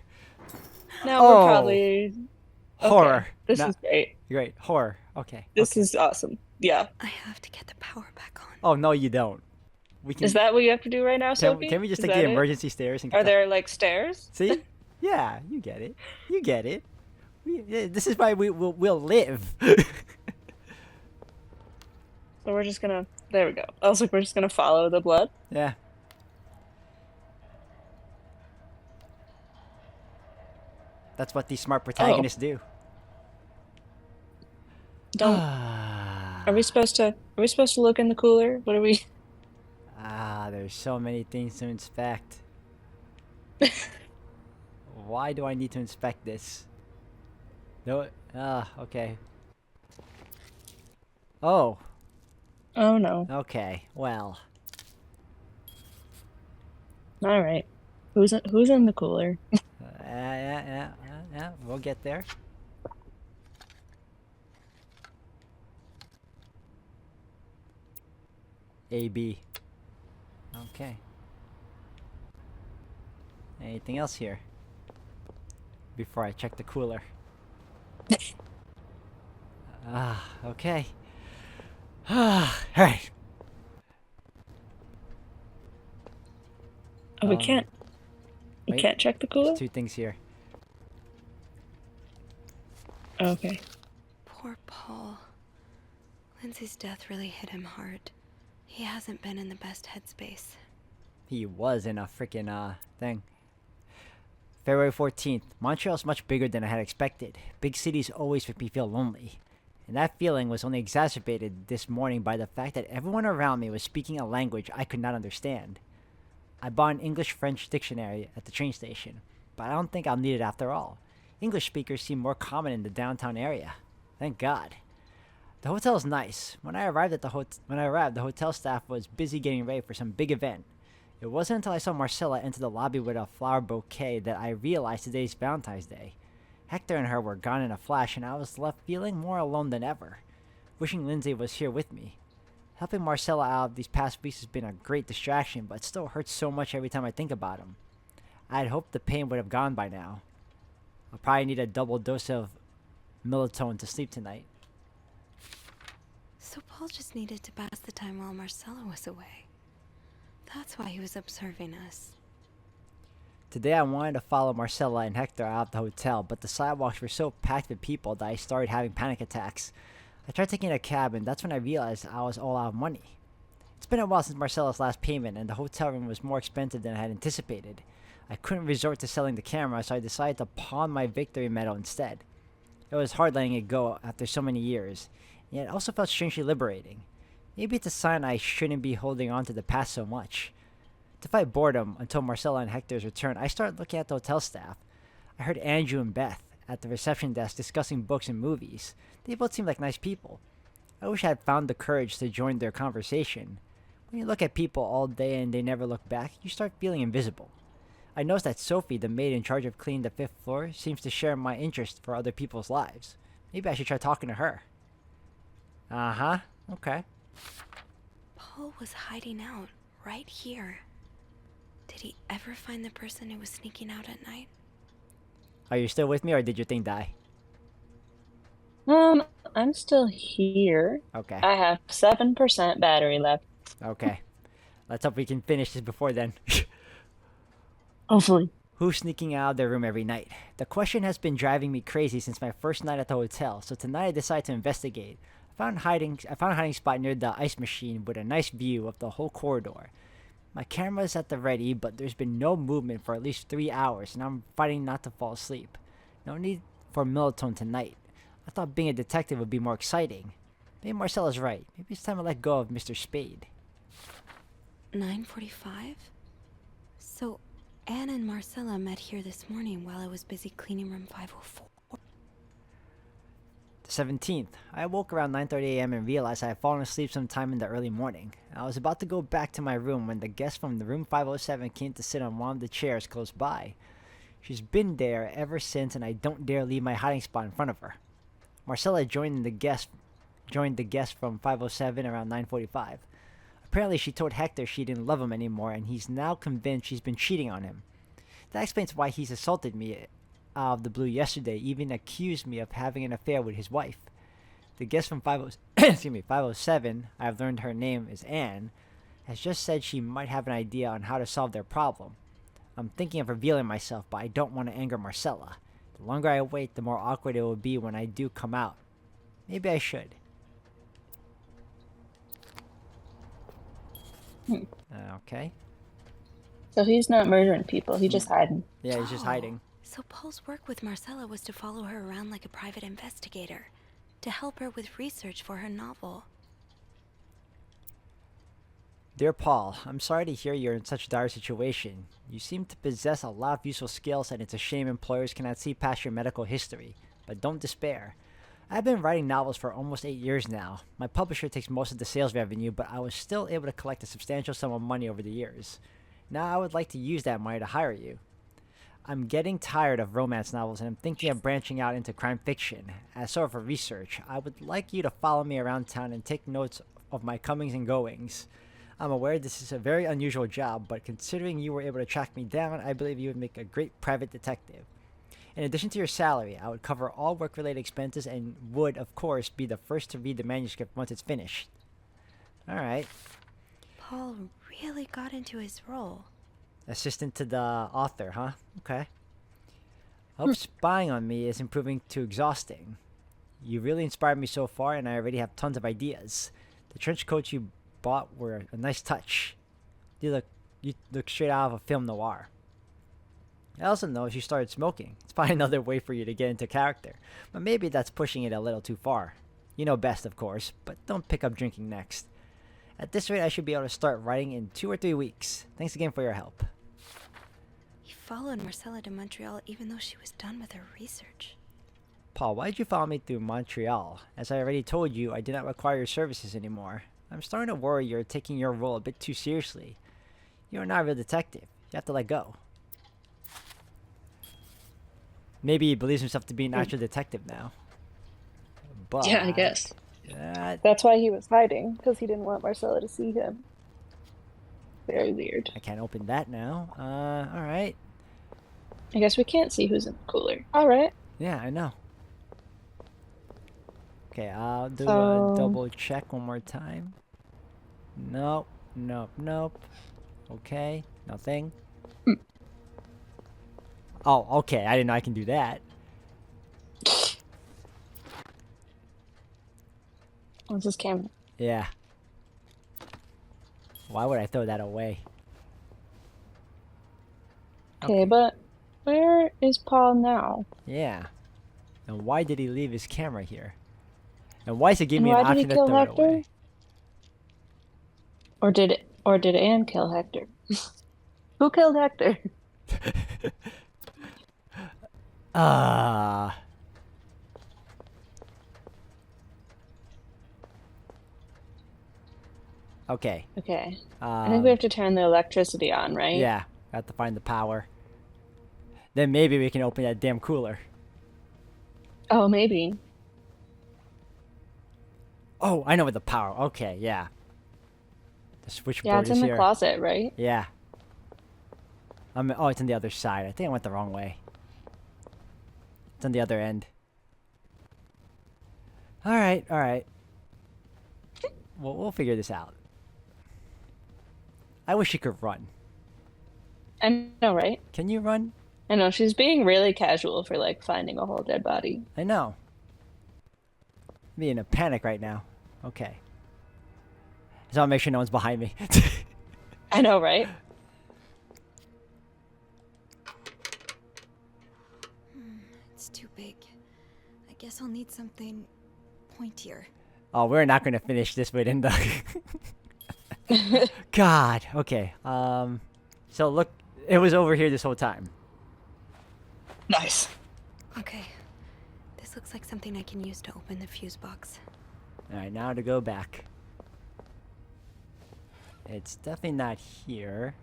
Now Oh. we're probably... Okay, Horror. This No- is great. Great. Horror. Okay. This okay. is awesome. Yeah. I have to get the power back on. Oh, no, you don't. We can. Is that what you have to do right now, Sophie? Can we just Is take the that it? emergency stairs and Are there like stairs? See? Yeah, you get it. You get it. This is why we'll live. So we're just gonna. There we go. I was like, we're just gonna follow the blood. Yeah. That's what these smart protagonists do. Don't. Are we supposed to? Are we supposed to look in the cooler? What are we? There's so many things to inspect. Why do I need to inspect this? No. Okay. Oh. Oh no. Okay. Well. All right. Who's in the cooler? Yeah. We'll get there. AB. Okay. Anything else here? Before I check the cooler. Okay. Alright. Oh, we Um, can't. We wait. can't check the cooler. There's 2 things here. Okay. Poor Paul. Lindsay's death really hit him hard. He hasn't been in the best headspace. He was in a freaking thing. February 14th. Montreal's much bigger than I had expected. Big cities always make me feel lonely. And that feeling was only exacerbated this morning by the fact that everyone around me was speaking a language I could not understand. I bought an English-French dictionary at the train station, but I don't think I'll need it after all. English speakers seem more common in the downtown area. Thank God. The hotel is nice. When I arrived, the hotel staff was busy getting ready for some big event. It wasn't until I saw Marcella enter the lobby with a flower bouquet that I realized today's Valentine's Day. Hector and her were gone in a flash, and I was left feeling more alone than ever, wishing Lindsay was here with me. Helping Marcella out these past weeks has been a great distraction, but it still hurts so much every time I think about him. I had hoped the pain would have gone by now. I'll probably need a double dose of melatonin to sleep tonight. So Paul just needed to pass the time while Marcella was away. That's why he was observing us. Today I wanted to follow Marcella and Hector out of the hotel, but the sidewalks were so packed with people that I started having panic attacks. I tried taking a cab, and that's when I realized I was all out of money. It's been a while since Marcella's last payment, and the hotel room was more expensive than I had anticipated. I couldn't resort to selling the camera, so I decided to pawn my victory medal instead. It was hard letting it go after so many years, and yet it also felt strangely liberating. Maybe it's a sign I shouldn't be holding on to the past so much. To fight boredom until Marcella and Hector's return, I started looking at the hotel staff. I heard Andrew and Beth at the reception desk discussing books and movies. They both seemed like nice people. I wish I had found the courage to join their conversation. When you look at people all day and they never look back, you start feeling invisible. I noticed that Sophie, the maid in charge of cleaning the 5th floor, seems to share my interest for other people's lives. Maybe I should try talking to her. Uh-huh. Okay. Paul was hiding out right here. Did he ever find the person who was sneaking out at night? Are you still with me, or did your thing die? I'm still here. Okay. I have 7% battery left. Okay. Let's hope we can finish this before then. Hopefully. Who's sneaking out of their room every night? The question has been driving me crazy since my first night at the hotel, so tonight I decided to investigate. I found a hiding spot near the ice machine with a nice view of the whole corridor. My camera is at the ready, but there's been no movement for at least 3 hours, and I'm fighting not to fall asleep. No need for melatonin tonight. I thought being a detective would be more exciting. Maybe Marcella's right. Maybe it's time to let go of Mr. Spade. 9:45? So Anne and Marcella met here this morning while I was busy cleaning room 504. The 17th. I woke around 9:30 a.m. and realized I had fallen asleep sometime in the early morning. I was about to go back to my room when the guest from the room 507 came to sit on one of the chairs close by. She's been there ever since, and I don't dare leave my hiding spot in front of her. Marcella joined the guest from 507 around 9:45. Apparently she told Hector she didn't love him anymore, and he's now convinced she's been cheating on him. That explains why he's assaulted me out of the blue yesterday, even accused me of having an affair with his wife. The guest from 507, I've learned her name is Anne, has just said she might have an idea on how to solve their problem. I'm thinking of revealing myself, but I don't want to anger Marcella. The longer I wait, the more awkward it will be when I do come out. Maybe I should. Okay. So he's not murdering people. He's just hiding. Yeah, he's just hiding. So Paul's work with Marcella was to follow her around like a private investigator, to help her with research for her novel. Dear Paul, I'm sorry to hear you're in such a dire situation. You seem to possess a lot of useful skills, and it's a shame employers cannot see past your medical history. But don't despair. I've been writing novels for almost 8 years now. My publisher takes most of the sales revenue, but I was still able to collect a substantial sum of money over the years. Now I would like to use that money to hire you. I'm getting tired of romance novels, and I'm thinking of branching out into crime fiction. As sort of a research, I would like you to follow me around town and take notes of my comings and goings. I'm aware this is a very unusual job, but considering you were able to track me down, I believe you would make a great private detective. In addition to your salary, I would cover all work-related expenses and would, of course, be the first to read the manuscript once it's finished. Alright. Paul really got into his role. Assistant to the author, huh? Okay. Hope spying on me isn't proving too exhausting. You really inspired me so far, and I already have tons of ideas. The trench coats you bought were a nice touch. You look straight out of a film noir. I also noticed you started smoking. It's probably another way for you to get into character, but maybe that's pushing it a little too far. You know best, of course, but don't pick up drinking next. At this rate, I should be able to start writing in 2 or 3 weeks. Thanks again for your help. He followed Marcella to Montreal even though she was done with her research. Paul, why did you follow me through Montreal? As I already told you, I do not require your services anymore. I'm starting to worry you're taking your role a bit too seriously. You're not a real detective. You have to let go. Maybe he believes himself to be an actual detective now. But Yeah, I guess. that That's why he was hiding, because he didn't want Marcella to see him. Very weird. I can't open that now. Alright. I guess we can't see who's in the cooler. Alright. Yeah, I know. Okay, I'll do a So- double check one more time. Nope, nope, nope. Okay, nothing. Oh, okay, I didn't know I can do that. What's his camera? Yeah. Why would I throw that away? Okay, but where is Paul now? Yeah. And why did he leave his camera here? And why is it giving And me an why did he option to kill throw it Hector? away? Or did Anne kill Hector? Who killed Hector? Ah. Okay. Okay. I think we have to turn the electricity on, right? Yeah, I have to find the power. Then maybe we can open that damn cooler. Oh, maybe. Oh, I know what the power. Okay, yeah. The switchboard Yeah, it's is in the here. closet, right? Yeah. Oh, it's on the other side. I think I went the wrong way. It's on the other end. All right, all right. We'll figure this out. I wish you could run. I know, right? Can you run? I know, she's being really casual for, like, finding a whole dead body. I know. I'm in a panic right now. Okay. So I'll make sure no one's behind me. I know, right? It's too big. I guess I'll need something pointier. Oh, we're not gonna finish this within the. God. Okay. So look, it was over here this whole time. Nice. Okay. This looks like something I can use to open the fuse box. All right, now to go back. It's definitely not here.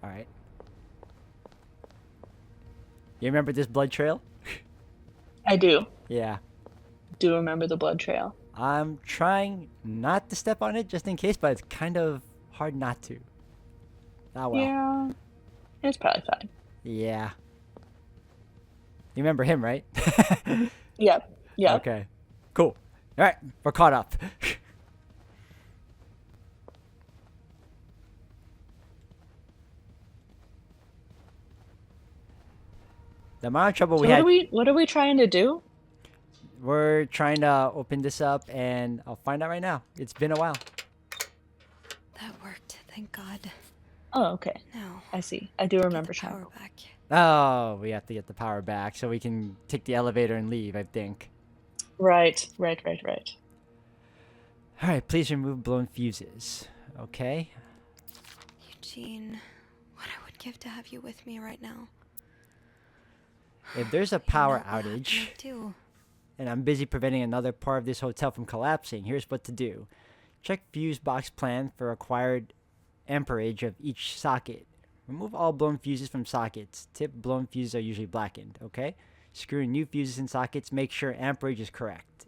All right. You remember this blood trail? I do. Yeah. Do remember the blood trail. I'm trying not to step on it just in case, but it's kind of hard not to. Ah, well. Yeah. It's probably fine. Yeah. You remember him, right? Yep. Yep. Okay. Cool. All right, we're caught up. The amount of trouble So we had. what are we trying to do? We're trying to open this up, and I'll find out right now. It's been a while. That worked, thank God. Oh, okay. Now, I see. I do get remember the trying. power back. Oh, we have to get the power back so we can take the elevator and leave, I think. Right. All right, please remove blown fuses. Okay. Eugene, what I would give to have you with me right now. If there's a You power know, what can outage I do? and I'm busy preventing another part of this hotel from collapsing, here's what to do. Check fuse box plan for required amperage of each socket. Remove all blown fuses from sockets. Tip blown fuses are usually blackened, okay? Screw in new fuses in sockets. Make sure amperage is correct.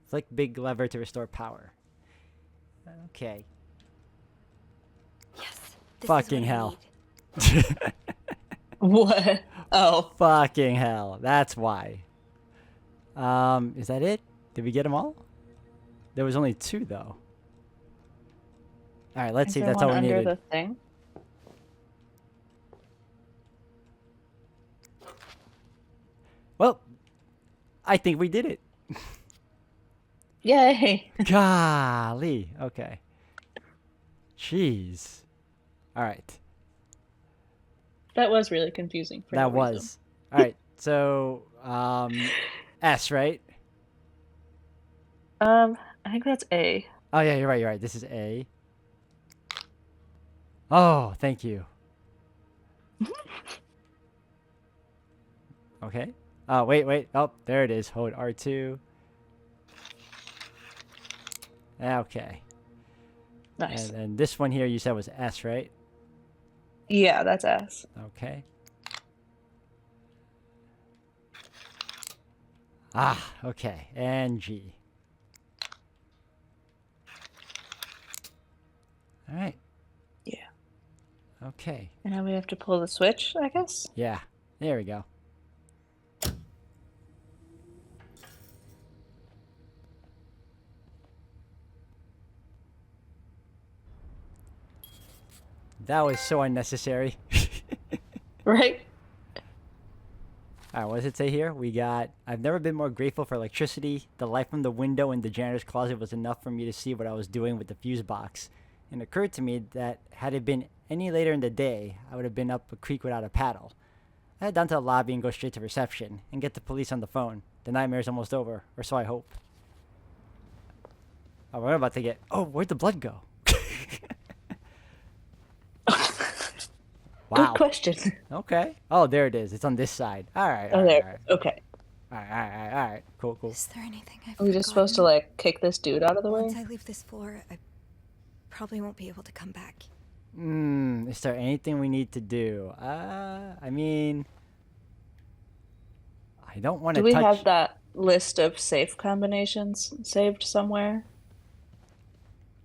Flick big lever to restore power. Okay. Yes. This Fucking is what I hell. need. What? Oh. Fucking hell. That's why. Is that it? Did we get them all? There was only 2 though. All right, let's Is see if there that's all one we under needed. the thing? Well, I think we did it. Yay! Golly. Okay. Jeez. All right. That was really confusing. For That no was. reason. All right. So, S, right? I think that's A. Oh yeah, you're right. You're right. This is A. Oh, thank you. Okay. Oh, wait. Oh, there it is. Hold R2. Okay. Nice. And then this one here you said was S, right? Yeah, that's S. Okay. Ah, okay. And G. All right. Yeah. Okay. And now we have to pull the switch, I guess? Yeah. There we go. That was so unnecessary. Right? All right, what does it say here? We got, I've never been more grateful for electricity. The light from the window in the janitor's closet was enough for me to see what I was doing with the fuse box. And it occurred to me that had it been any later in the day, I would have been up a creek without a paddle. I head down to the lobby and go straight to reception and get the police on the phone. The nightmare's almost over, or so I hope. Oh, we're about to get, oh, where'd the blood go? Wow. Good question. Okay. Oh, there it is. It's on this side. All right. Oh, all right, there. all Okay. right. Cool. Is there anything I've Are we just supposed to, forgotten? like, kick this dude out of the way? Once I leave this floor, I probably won't be able to come back. Is there anything we need to do? I mean, I don't want Do to we touch. have that list of safe combinations saved somewhere?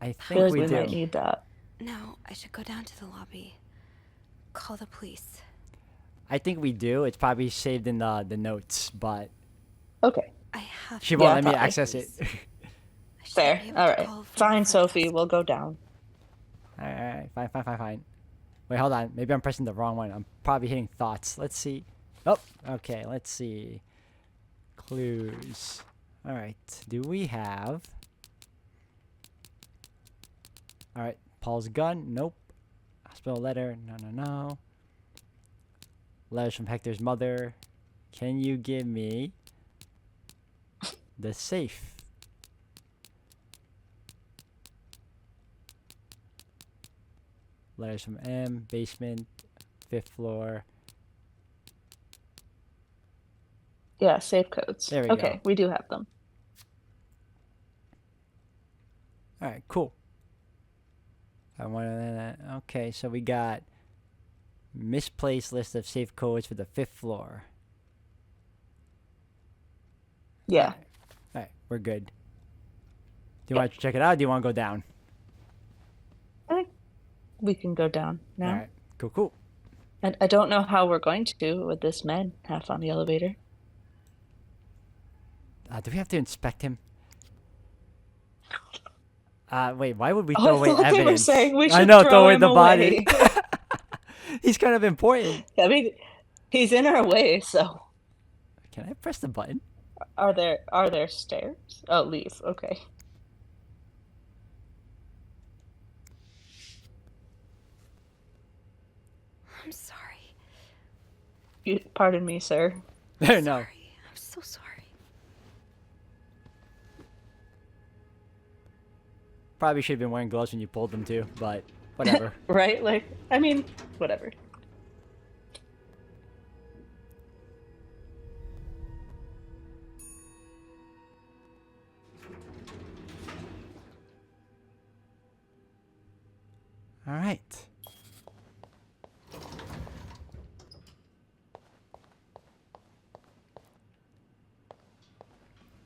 I I feel think like we we do. might need that. Now, I should go down to the lobby. Call the police. I think we do. It's probably saved in the notes, but Okay. I have she to won't Yeah, let me probably. access it. I should Fair. be able All to right. call from Fine, the front Sophie. desk. We'll go down. All right. Fine. Wait, hold on. Maybe I'm pressing the wrong one. I'm probably hitting thoughts. Let's see. Oh, okay. Let's see. Clues. All right. Do we have? All right. Paul's gun. Nope. Hospital letter. No. Letters from Hector's mother. Can you give me the safe? Letters from M. Basement. 5th floor. Yeah, safe codes. There we okay, go. we do have them. All right, cool. I want to. Okay, so we got misplaced list of safe codes for the 5th floor. Yeah. All right, we're good. Do you want to check it out? Or do you want to go down? I think we can go down now. All right, cool. And I don't know how we're going to with this man half on the elevator. Do we have to inspect him? Wait, why would we Oh, throw I away thought they were evidence? saying we I should know, throw throw away him the body. away. He's kind of important. I mean, he's in our way, so Can I press the button? Are there stairs? Oh, leave. Okay. I'm sorry. Pardon me, sir. No. Sorry. I'm so sorry. Probably should have been wearing gloves when you pulled them too, but whatever. Right? Like, I mean, whatever. All right.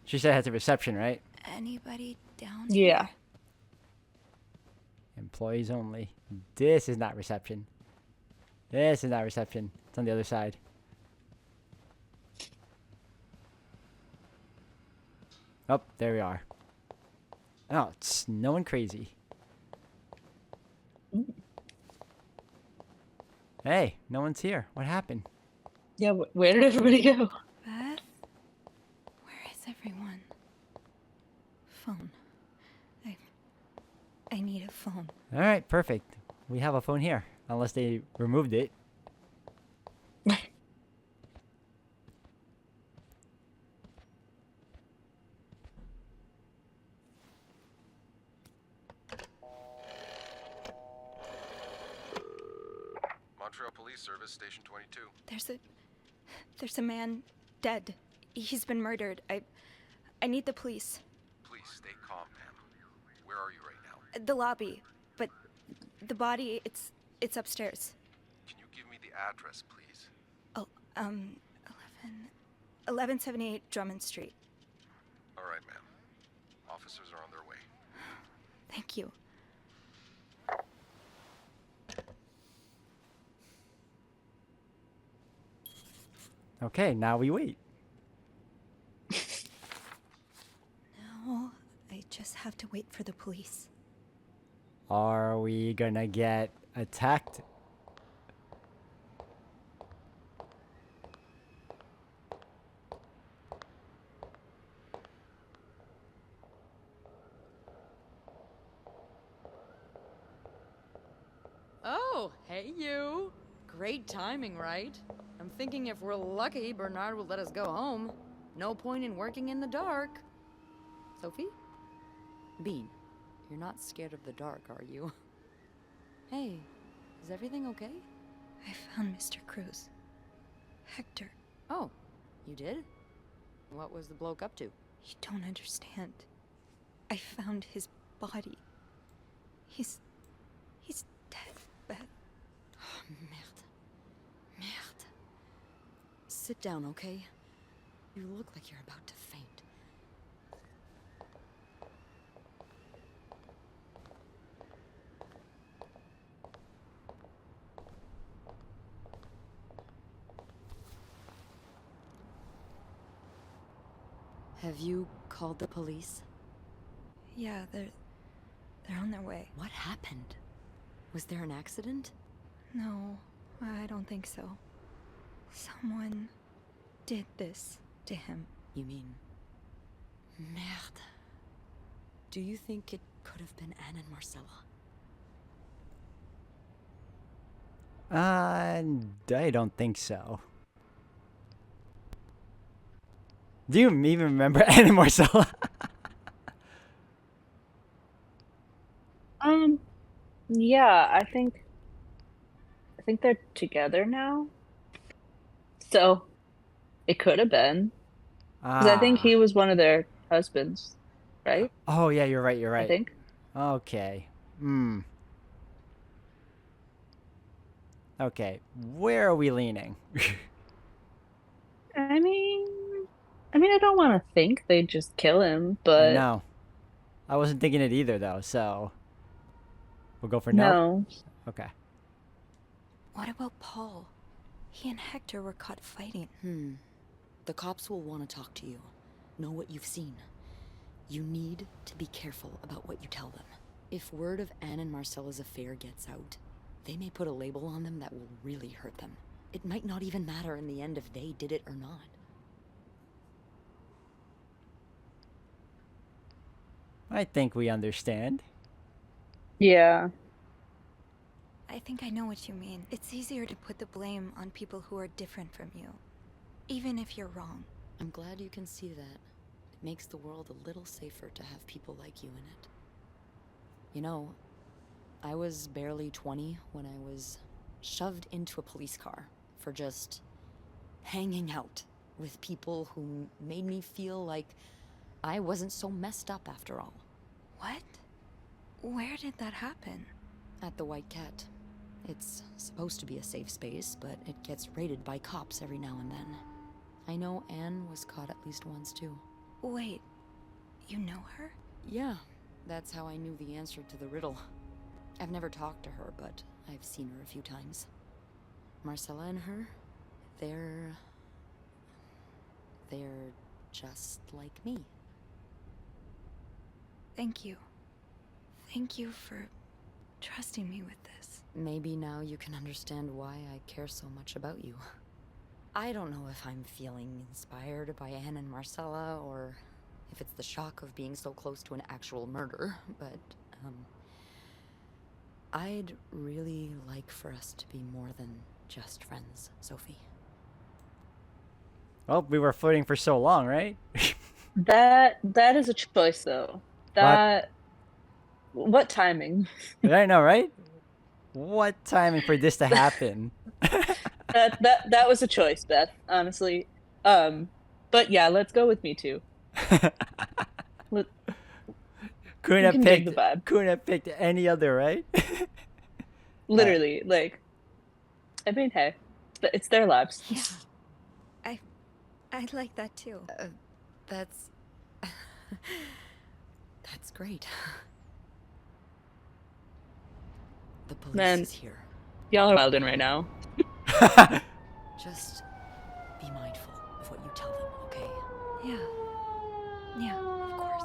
She said it has a reception, right? Anybody down Yeah. here? Employees only. This is not reception. This is not reception. It's on the other side. Oh, there we are. Oh, it's no one crazy. Hey, no one's here. What happened? Yeah, where did everybody go? Beth? Where is everyone? Phone. I need a phone. All right, perfect. We have a phone here, unless they removed it. Montreal Police Service, Station 22. There's a man dead. He's been murdered. I need the police. Please stay calm, ma'am. Where are you right now? The lobby. But the body, it's upstairs. Can you give me the address, please? Oh, 1178 Drummond Street. All right, ma'am. Officers are on their way. Thank you. Okay, now we wait. Now, I just have to wait for the police. Are we gonna get attacked? Oh, hey you. Great timing, right? I'm thinking if we're lucky, Bernard will let us go home. No point in working in the dark. Sophie? Bean, you're not scared of the dark, are you? Hey, is everything okay? I found Mr. Cruz. Hector, Oh, you did? What was the bloke up to? you don't understand. I found his body. He's dead, Beth. Oh, merde. Merde. Sit down, okay? You look like you're about to faint. Have you called the police? Yeah, they're on their way. What happened? Was there an accident? No, I don't think so. Someone did this to him. You mean... Merde. Do you think it could have been Anne and Marcella? I don't think so. Do you even remember Anna Marcella? Yeah, I think they're together now. So, it could have been. 'Cause I think he was one of their husbands, right? Oh yeah, you're right. I think. Okay. Okay. Where are we leaning? I mean, I don't want to think they'd just kill him, but No. I wasn't thinking it either though, so we'll go for no. no. Okay. What about Paul? He and Hector were caught fighting. The cops will want to talk to you. Know what you've seen. You need to be careful about what you tell them. If word of Anne and Marcella's affair gets out, they may put a label on them that will really hurt them. It might not even matter in the end if they did it or not. I think we understand. Yeah. I think I know what you mean. It's easier to put the blame on people who are different from you, even if you're wrong. I'm glad you can see that. It makes the world a little safer to have people like you in it. You know, I was barely 20 when I was shoved into a police car for just hanging out with people who made me feel like I wasn't so messed up after all. What? Where did that happen? At the White Cat. It's supposed to be a safe space, but it gets raided by cops every now and then. I know Anne was caught at least once too. Wait, you know her? Yeah, that's how I knew the answer to the riddle. I've never talked to her, but I've seen her a few times. Marcella and her, they're just like me. Thank you. Thank you for trusting me with this. Maybe now you can understand why I care so much about you. I don't know if I'm feeling inspired by Anne and Marcella, or if it's the shock of being so close to an actual murder, but, I'd really like for us to be more than just friends, Sophie. Well, we were flirting for so long, right? That is a choice though. What timing? I know, right? What timing for this to happen? That was a choice, Beth, honestly. But yeah, let's go with me too. Let- Couldn't You have can dig picked. the vibe. Couldn't have picked any other, right? Literally, like, I mean, hey, it's their lives. Yeah. I like that too. That's... that's great. The police Man. is here. Y'all are wildin' right now. Just be mindful of what you tell them, okay? Yeah. Yeah, of course.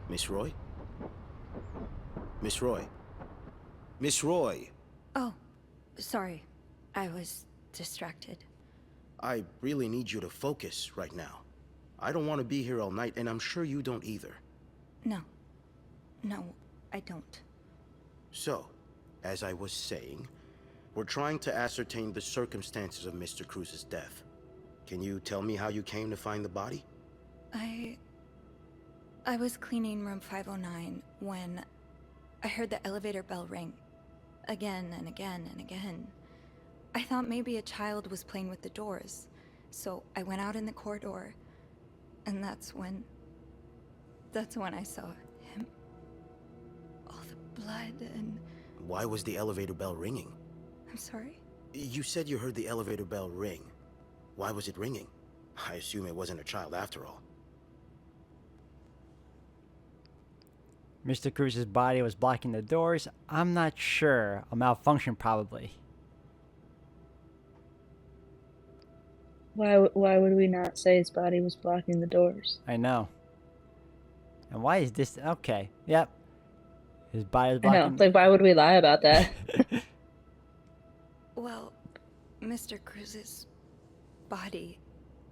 Miss Roy? Miss Roy? Miss Roy! Oh, sorry. I was distracted. I really need you to focus right now. I don't want to be here all night, and I'm sure you don't either. No. No, I don't. So, as I was saying, we're trying to ascertain the circumstances of Mr. Cruz's death. Can you tell me how you came to find the body? I was cleaning room 509 when I heard the elevator bell ring. Again and again and again. I thought maybe a child was playing with the doors, so I went out in the corridor, and that's when I saw him. All the blood and... Why was the elevator bell ringing? I'm sorry? You said you heard the elevator bell ring. Why was it ringing? I assume it wasn't a child after all. Mr. Cruz's body was blocking the doors. I'm not sure. A malfunction, probably. Why would we not say his body was blocking the doors? I know. And why is this? Okay. Yep. His body was I know. blocking. Like, why would we lie about that? Well, Mr. Cruz's body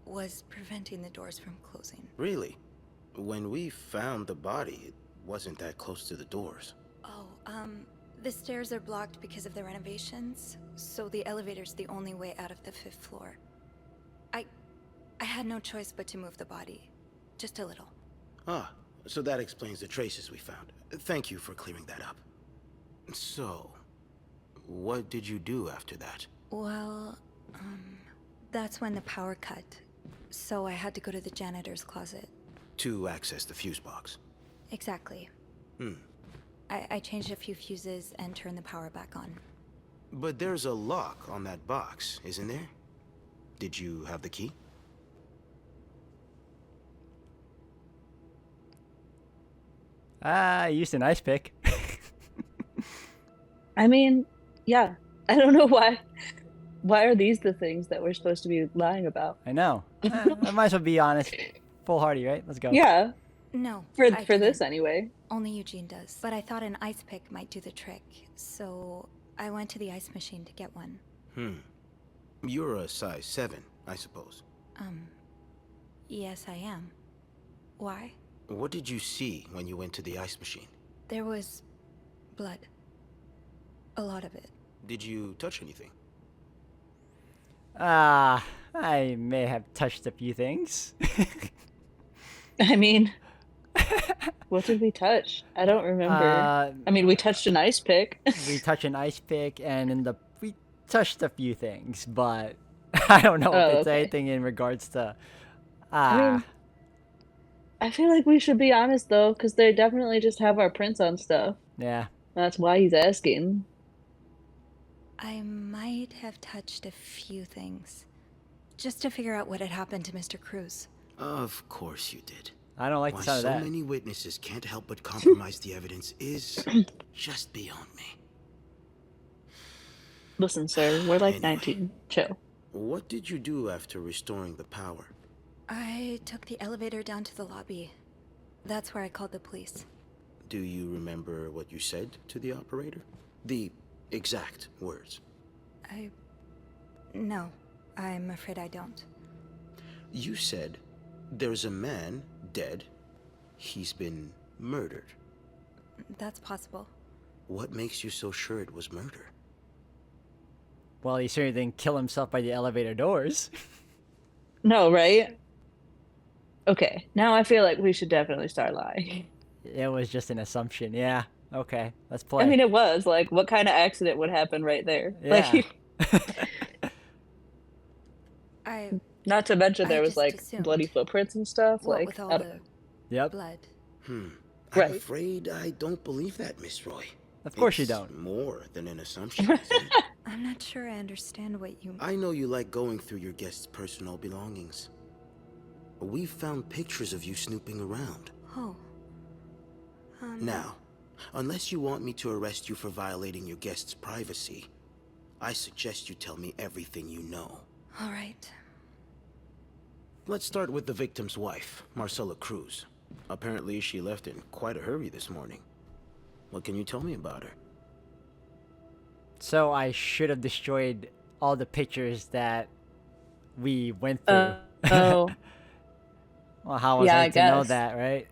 was preventing the doors from closing. Really? When we found the body, it wasn't that close to the doors. Oh, the stairs are blocked because of the renovations, so the elevator's the only way out of the 5th floor. I had no choice but to move the body. Just a little. Ah, so that explains the traces we found. Thank you for clearing that up. So, what did you do after that? Well, that's when the power cut. So I had to go to the janitor's closet. To access the fuse box. Exactly. I changed a few fuses and turned the power back on. But there's a lock on that box, isn't there? Did you have the key? I used an ice pick. I mean, yeah. I don't know why. Why are these the things that we're supposed to be lying about? I know. I might as well be honest. Foolhardy, right? Let's go. Yeah, No. for I this didn't. anyway. Only Eugene does. But I thought an ice pick might do the trick, so I went to the ice machine to get one. You're a size 7, I suppose. Yes, I am. Why? What did you see when you went to the ice machine? There was blood. A lot of it. Did you touch anything? I may have touched a few things. I mean, what did we touch? I don't remember. I mean, we touched an ice pick. We touched an ice pick, and we touched a few things, but I don't know if it's okay. anything in regards to. I mean, I feel like we should be honest though, because they definitely just have our prints on stuff. Yeah. That's why he's asking. I might have touched a few things. Just to figure out what had happened to Mr. Cruz. Of course you did. I don't like Why the sound so of that. many witnesses can't help but compromise the evidence is just beyond me. Listen, sir, we're like Anyway. 19. Chill. What did you do after restoring the power? I took the elevator down to the lobby. That's where I called the police. Do you remember what you said to the operator? The exact words. No, I'm afraid I don't. You said, there's a man dead. He's been murdered. That's possible. What makes you so sure it was murder? Well, he certainly didn't kill himself by the elevator doors. No, right? Okay, now I feel like we should definitely start lying. It was just an assumption. Yeah. Okay. Let's play. I mean, it was like, what kind of accident would happen right there? Yeah. Like, I not to mention I there was just like assumed. bloody footprints and stuff. what Like, with I all don't- the Yep. blood. I'm Right. afraid I don't believe that, Miss Roy. Of course you It's don't. more than an assumption, isn't it? I'm not sure I understand what you I know you like going through your guests' personal belongings. We found pictures of you snooping around. Oh. Now, unless you want me to arrest you for violating your guests' privacy, I suggest you tell me everything you know. All right. Let's start with the victim's wife, Marcella Cruz. Apparently, she left in quite a hurry this morning. What can you tell me about her? So I should have destroyed all the pictures that we went through. oh, Well, how was Yeah, I I to know guess. that, right?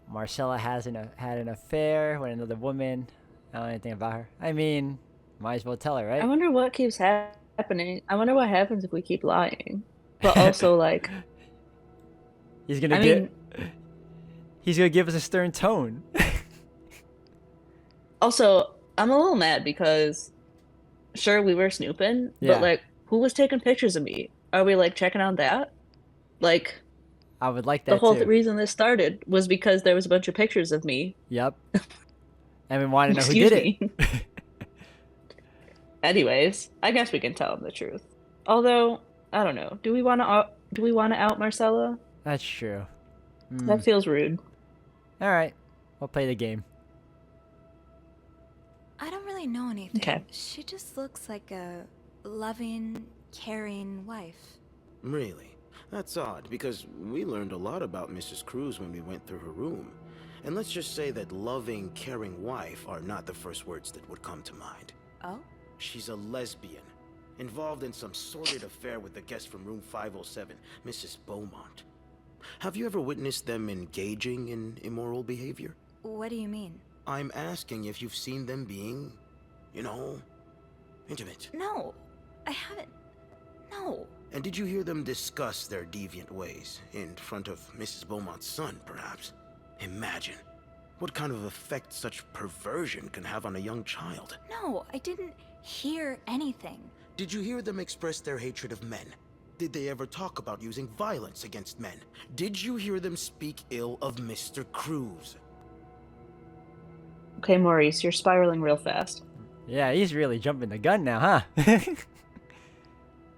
Marcella had an affair with another woman. I don't know anything about her. I mean, might as well tell her, I right? wonder what keeps happening. I wonder what happens if we keep lying. But also, like, He's gonna I get. mean, He's gonna give us a stern tone. also, I'm a little mad because, sure, we were snooping, Yeah. but like, who was taking pictures of me? Are we like checking on that? Like, I would like the that whole too. reason this started was because there was a bunch of pictures of me. Yep. And we want to know who Excuse did me. it. Anyways, I guess we can tell him the truth. Although, I don't know. Do we want to out Marcella? That's true. That feels rude. All right, we'll play the game. I don't really know anything. Okay. She just looks like a loving, caring wife. Really? That's odd, because we learned a lot about Mrs. Cruz when we went through her room. And let's just say that loving, caring wife are not the first words that would come to mind. Oh? She's a lesbian, involved in some sordid affair with the guest from room 507, Mrs. Beaumont. Have you ever witnessed them engaging in immoral behavior? What do you mean? I'm asking if you've seen them being, you know, intimate. No, I haven't. No. And did you hear them discuss their deviant ways in front of Mrs. Beaumont's son, perhaps? Imagine what kind of effect such perversion can have on a young child. No, I didn't hear anything. Did you hear them express their hatred of men? Did they ever talk about using violence against men? Did you hear them speak ill of Mr. Cruz? Okay, Maurice, you're spiraling real fast. Yeah, he's really jumping the gun now, huh?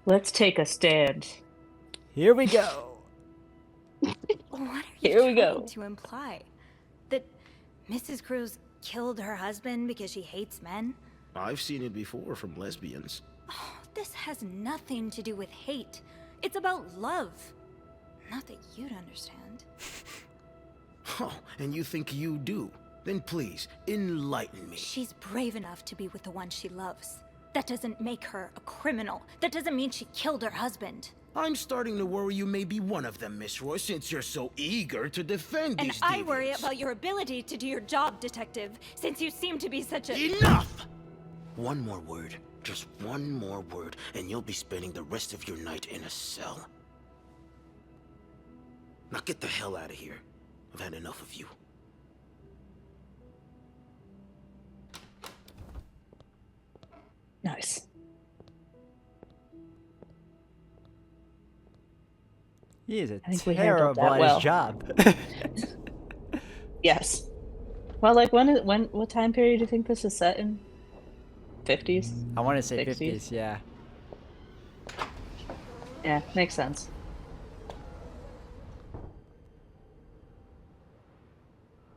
Let's take a stand. Here we go. What are Here you we go. trying to imply? That Mrs. Cruz killed her husband because she hates men? I've seen it before from lesbians. This has nothing to do with hate. It's about love. Not that you'd understand. Oh, and you think you do? Then please, enlighten me. She's brave enough to be with the one she loves. That doesn't make her a criminal. That doesn't mean she killed her husband. I'm starting to worry you may be one of them, Miss Roy, since you're so eager to defend And these I worry deviants. about your ability to do your job, detective, since you seem to be such a— Enough! One more word, just one more word, and you'll be spending the rest of your night in a cell. Now get the hell out of here. I've had enough of you. Nice. He is a I think we handled terrible that at well. his job. Yes. Well, like what time period do you think this is set in? 50s? I want to say 60s. 50s, yeah. Yeah, makes sense.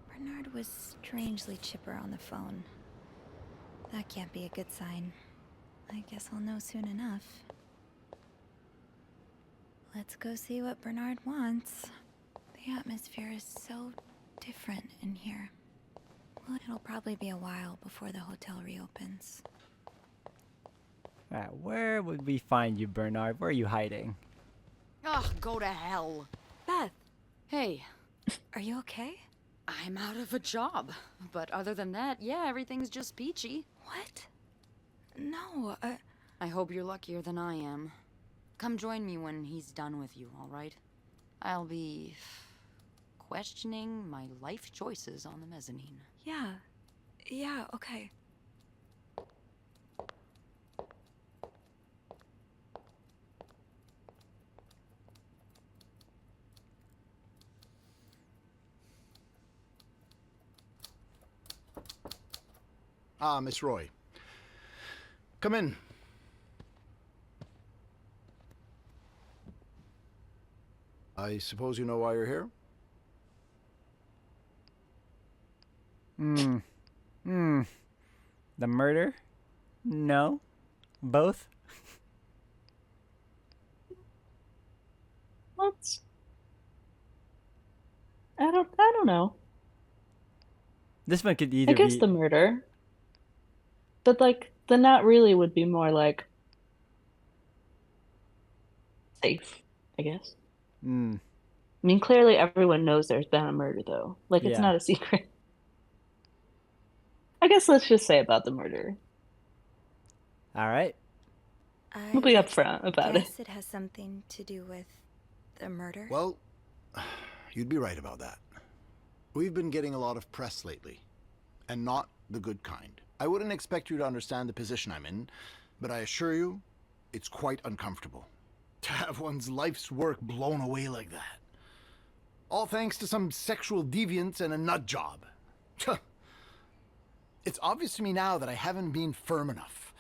Bernard was strangely chipper on the phone. That can't be a good sign. I guess I'll know soon enough. Let's go see what Bernard wants. The atmosphere is so different in here. Well, it'll probably be a while before the hotel reopens. Alright, where would we find you, Bernard? Where are you hiding? Ugh, go to hell. Beth, Hey, are you okay? I'm out of a job. But other than that, yeah, everything's just peachy. What? No, I hope you're luckier than I am. Come join me when he's done with you, all right? I'll be questioning my life choices on the mezzanine. yeah, okay. Ah, Miss Roy. Come in. I suppose you know why you're here? The murder? No. Both? What? I don't know. This one could either I guess be... the murder. But like the not really would be more like safe, I guess. Mm, I mean, clearly everyone knows there's been a murder though. Like it's Yeah. not a secret. I guess let's just say about the murder. Alright. We'll be upfront about it. Guess it has something to do with the murder. Well, you'd be right about that. We've been getting a lot of press lately, and not the good kind. I wouldn't expect you to understand the position I'm in, but I assure you, it's quite uncomfortable. To have one's life's work blown away like that. All thanks to some sexual deviance and a nut job. It's obvious to me now that I haven't been firm enough.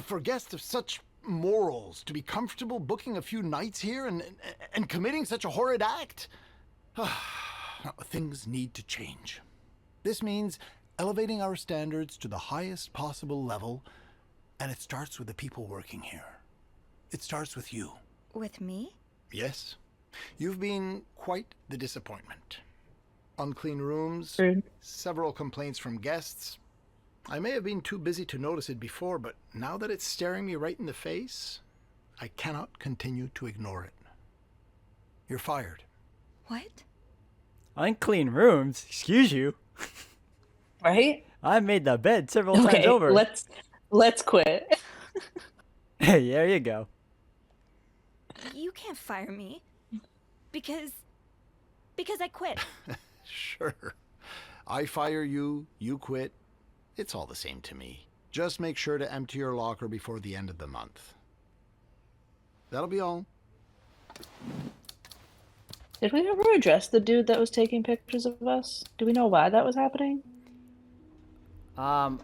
For guests of such morals to be comfortable booking a few nights here and committing such a horrid act? Things need to change. This means elevating our standards to the highest possible level, and it starts with the people working here. It starts with you. With me? Yes, you've been quite the disappointment. Unclean rooms, Rude. several complaints from guests. I may have been too busy to notice it before, but now that it's staring me right in the face, I cannot continue to ignore it. You're fired. What? Unclean rooms? Excuse you. Right? I made the bed several times Okay, over. let's quit. Hey, there you go. You can't fire me. Because I quit. Sure. I fire you, you quit. It's all the same to me. Just make sure to empty your locker before the end of the month. That'll be all. Did we ever address the dude that was taking pictures of us? Do we know why that was happening? I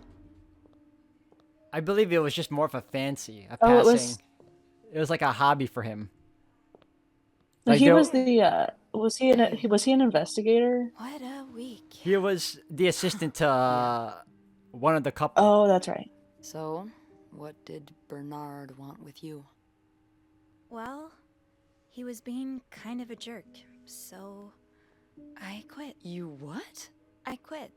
believe it was just more of a fancy, a Oh, passing. it was- It was like a hobby for him. No, Like, he there- was the was he an investigator? What a week. He was the assistant to one of the couple. Oh, that's right. So, What did Bernard want with you? Well, he was being kind of a jerk, so I quit. You what? I quit.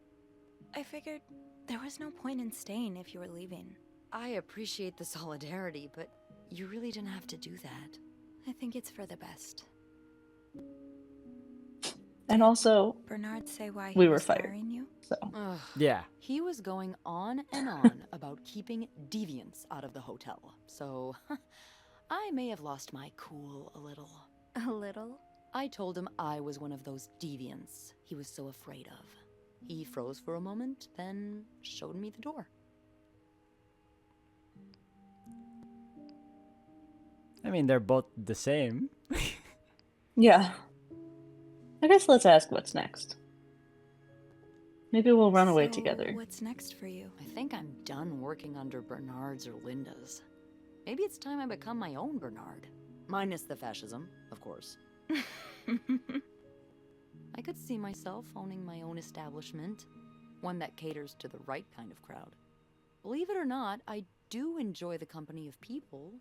I figured there was no point in staying if you were leaving. I appreciate the solidarity, but you really didn't have to do that. I think it's for the best. And also, Bernard say why We he were was fired. firing you? so Ugh. Yeah. He was going on and on about keeping deviants out of the hotel, so I may have lost my cool a little. A little? I told him I was one of those deviants he was so afraid of. He froze for a moment, then showed me the door. I mean, they're both the same. yeah. I guess let's ask what's next. Maybe we'll run away So, together. What's next for you? I think I'm done working under Bernard's or Linda's. Maybe it's time I become my own Bernard. Minus the fascism, of course. I could see myself owning my own establishment, one that caters to the right kind of crowd. Believe it or not, I do enjoy the company of people,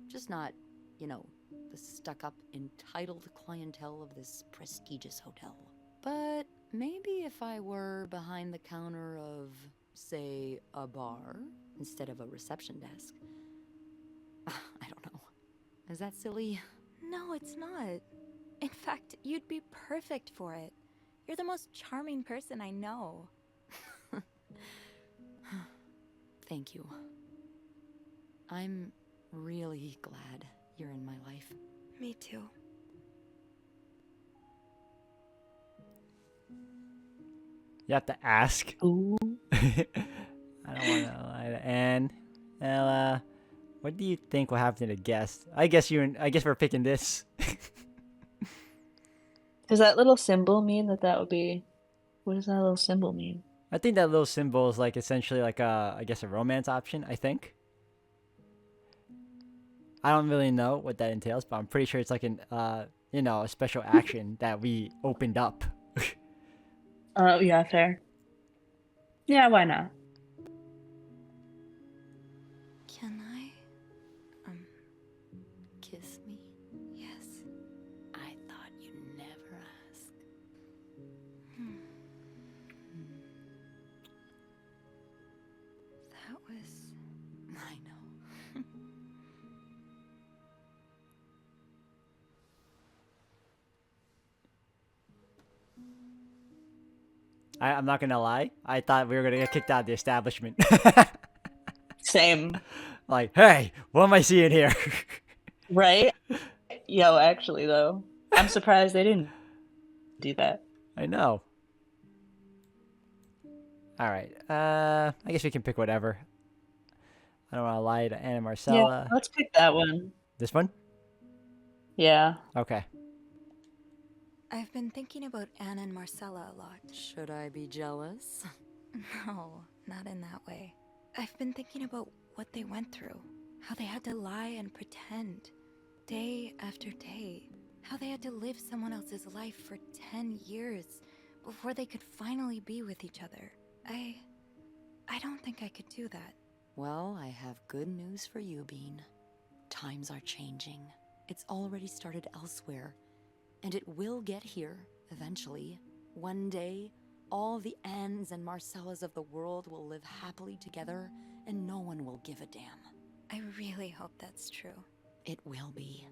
just not, you know, the stuck-up, entitled clientele of this prestigious hotel. But maybe if I were behind the counter of, say, a bar, instead of a reception desk. I don't know. Is that silly? No, it's not. In fact, you'd be perfect for it. You're the most charming person I know. Thank you. I'm really glad you're in my life. Me too. You have to ask. Ooh. I don't want to lie to Anne. Ella, what do you think will happen to the guest? I guess we're picking this. Does that little symbol mean that would be... What does that little symbol mean? I think that little symbol is like essentially like I guess a romance option, I think. I don't really know what that entails, but I'm pretty sure it's like an a special action that we opened up. Oh, yeah, fair. Yeah, why not? Can I? Kiss me? Yes. I thought you'd never ask. That was... I know. I'm not gonna lie. I thought we were gonna get kicked out of the establishment. Same. Like, hey, what am I seeing here? Right? Yo, actually, though, I'm surprised they didn't do that. I know. All right. I guess we can pick whatever. I don't want to lie to Anna Yeah, Marcella. let's pick that one. This one? Yeah. Okay. I've been thinking about Anne and Marcella a lot. Should I be jealous? No, not in that way. I've been thinking about what they went through. How they had to lie and pretend. Day after day. How they had to live someone else's life for 10 years before they could finally be with each other. I don't think I could do that. Well, I have good news for you, Bean. Times are changing. It's already started elsewhere. And it will get here, eventually. One day, all the Annes and Marcellas of the world will live happily together, and no one will give a damn. I really hope that's true. It will be.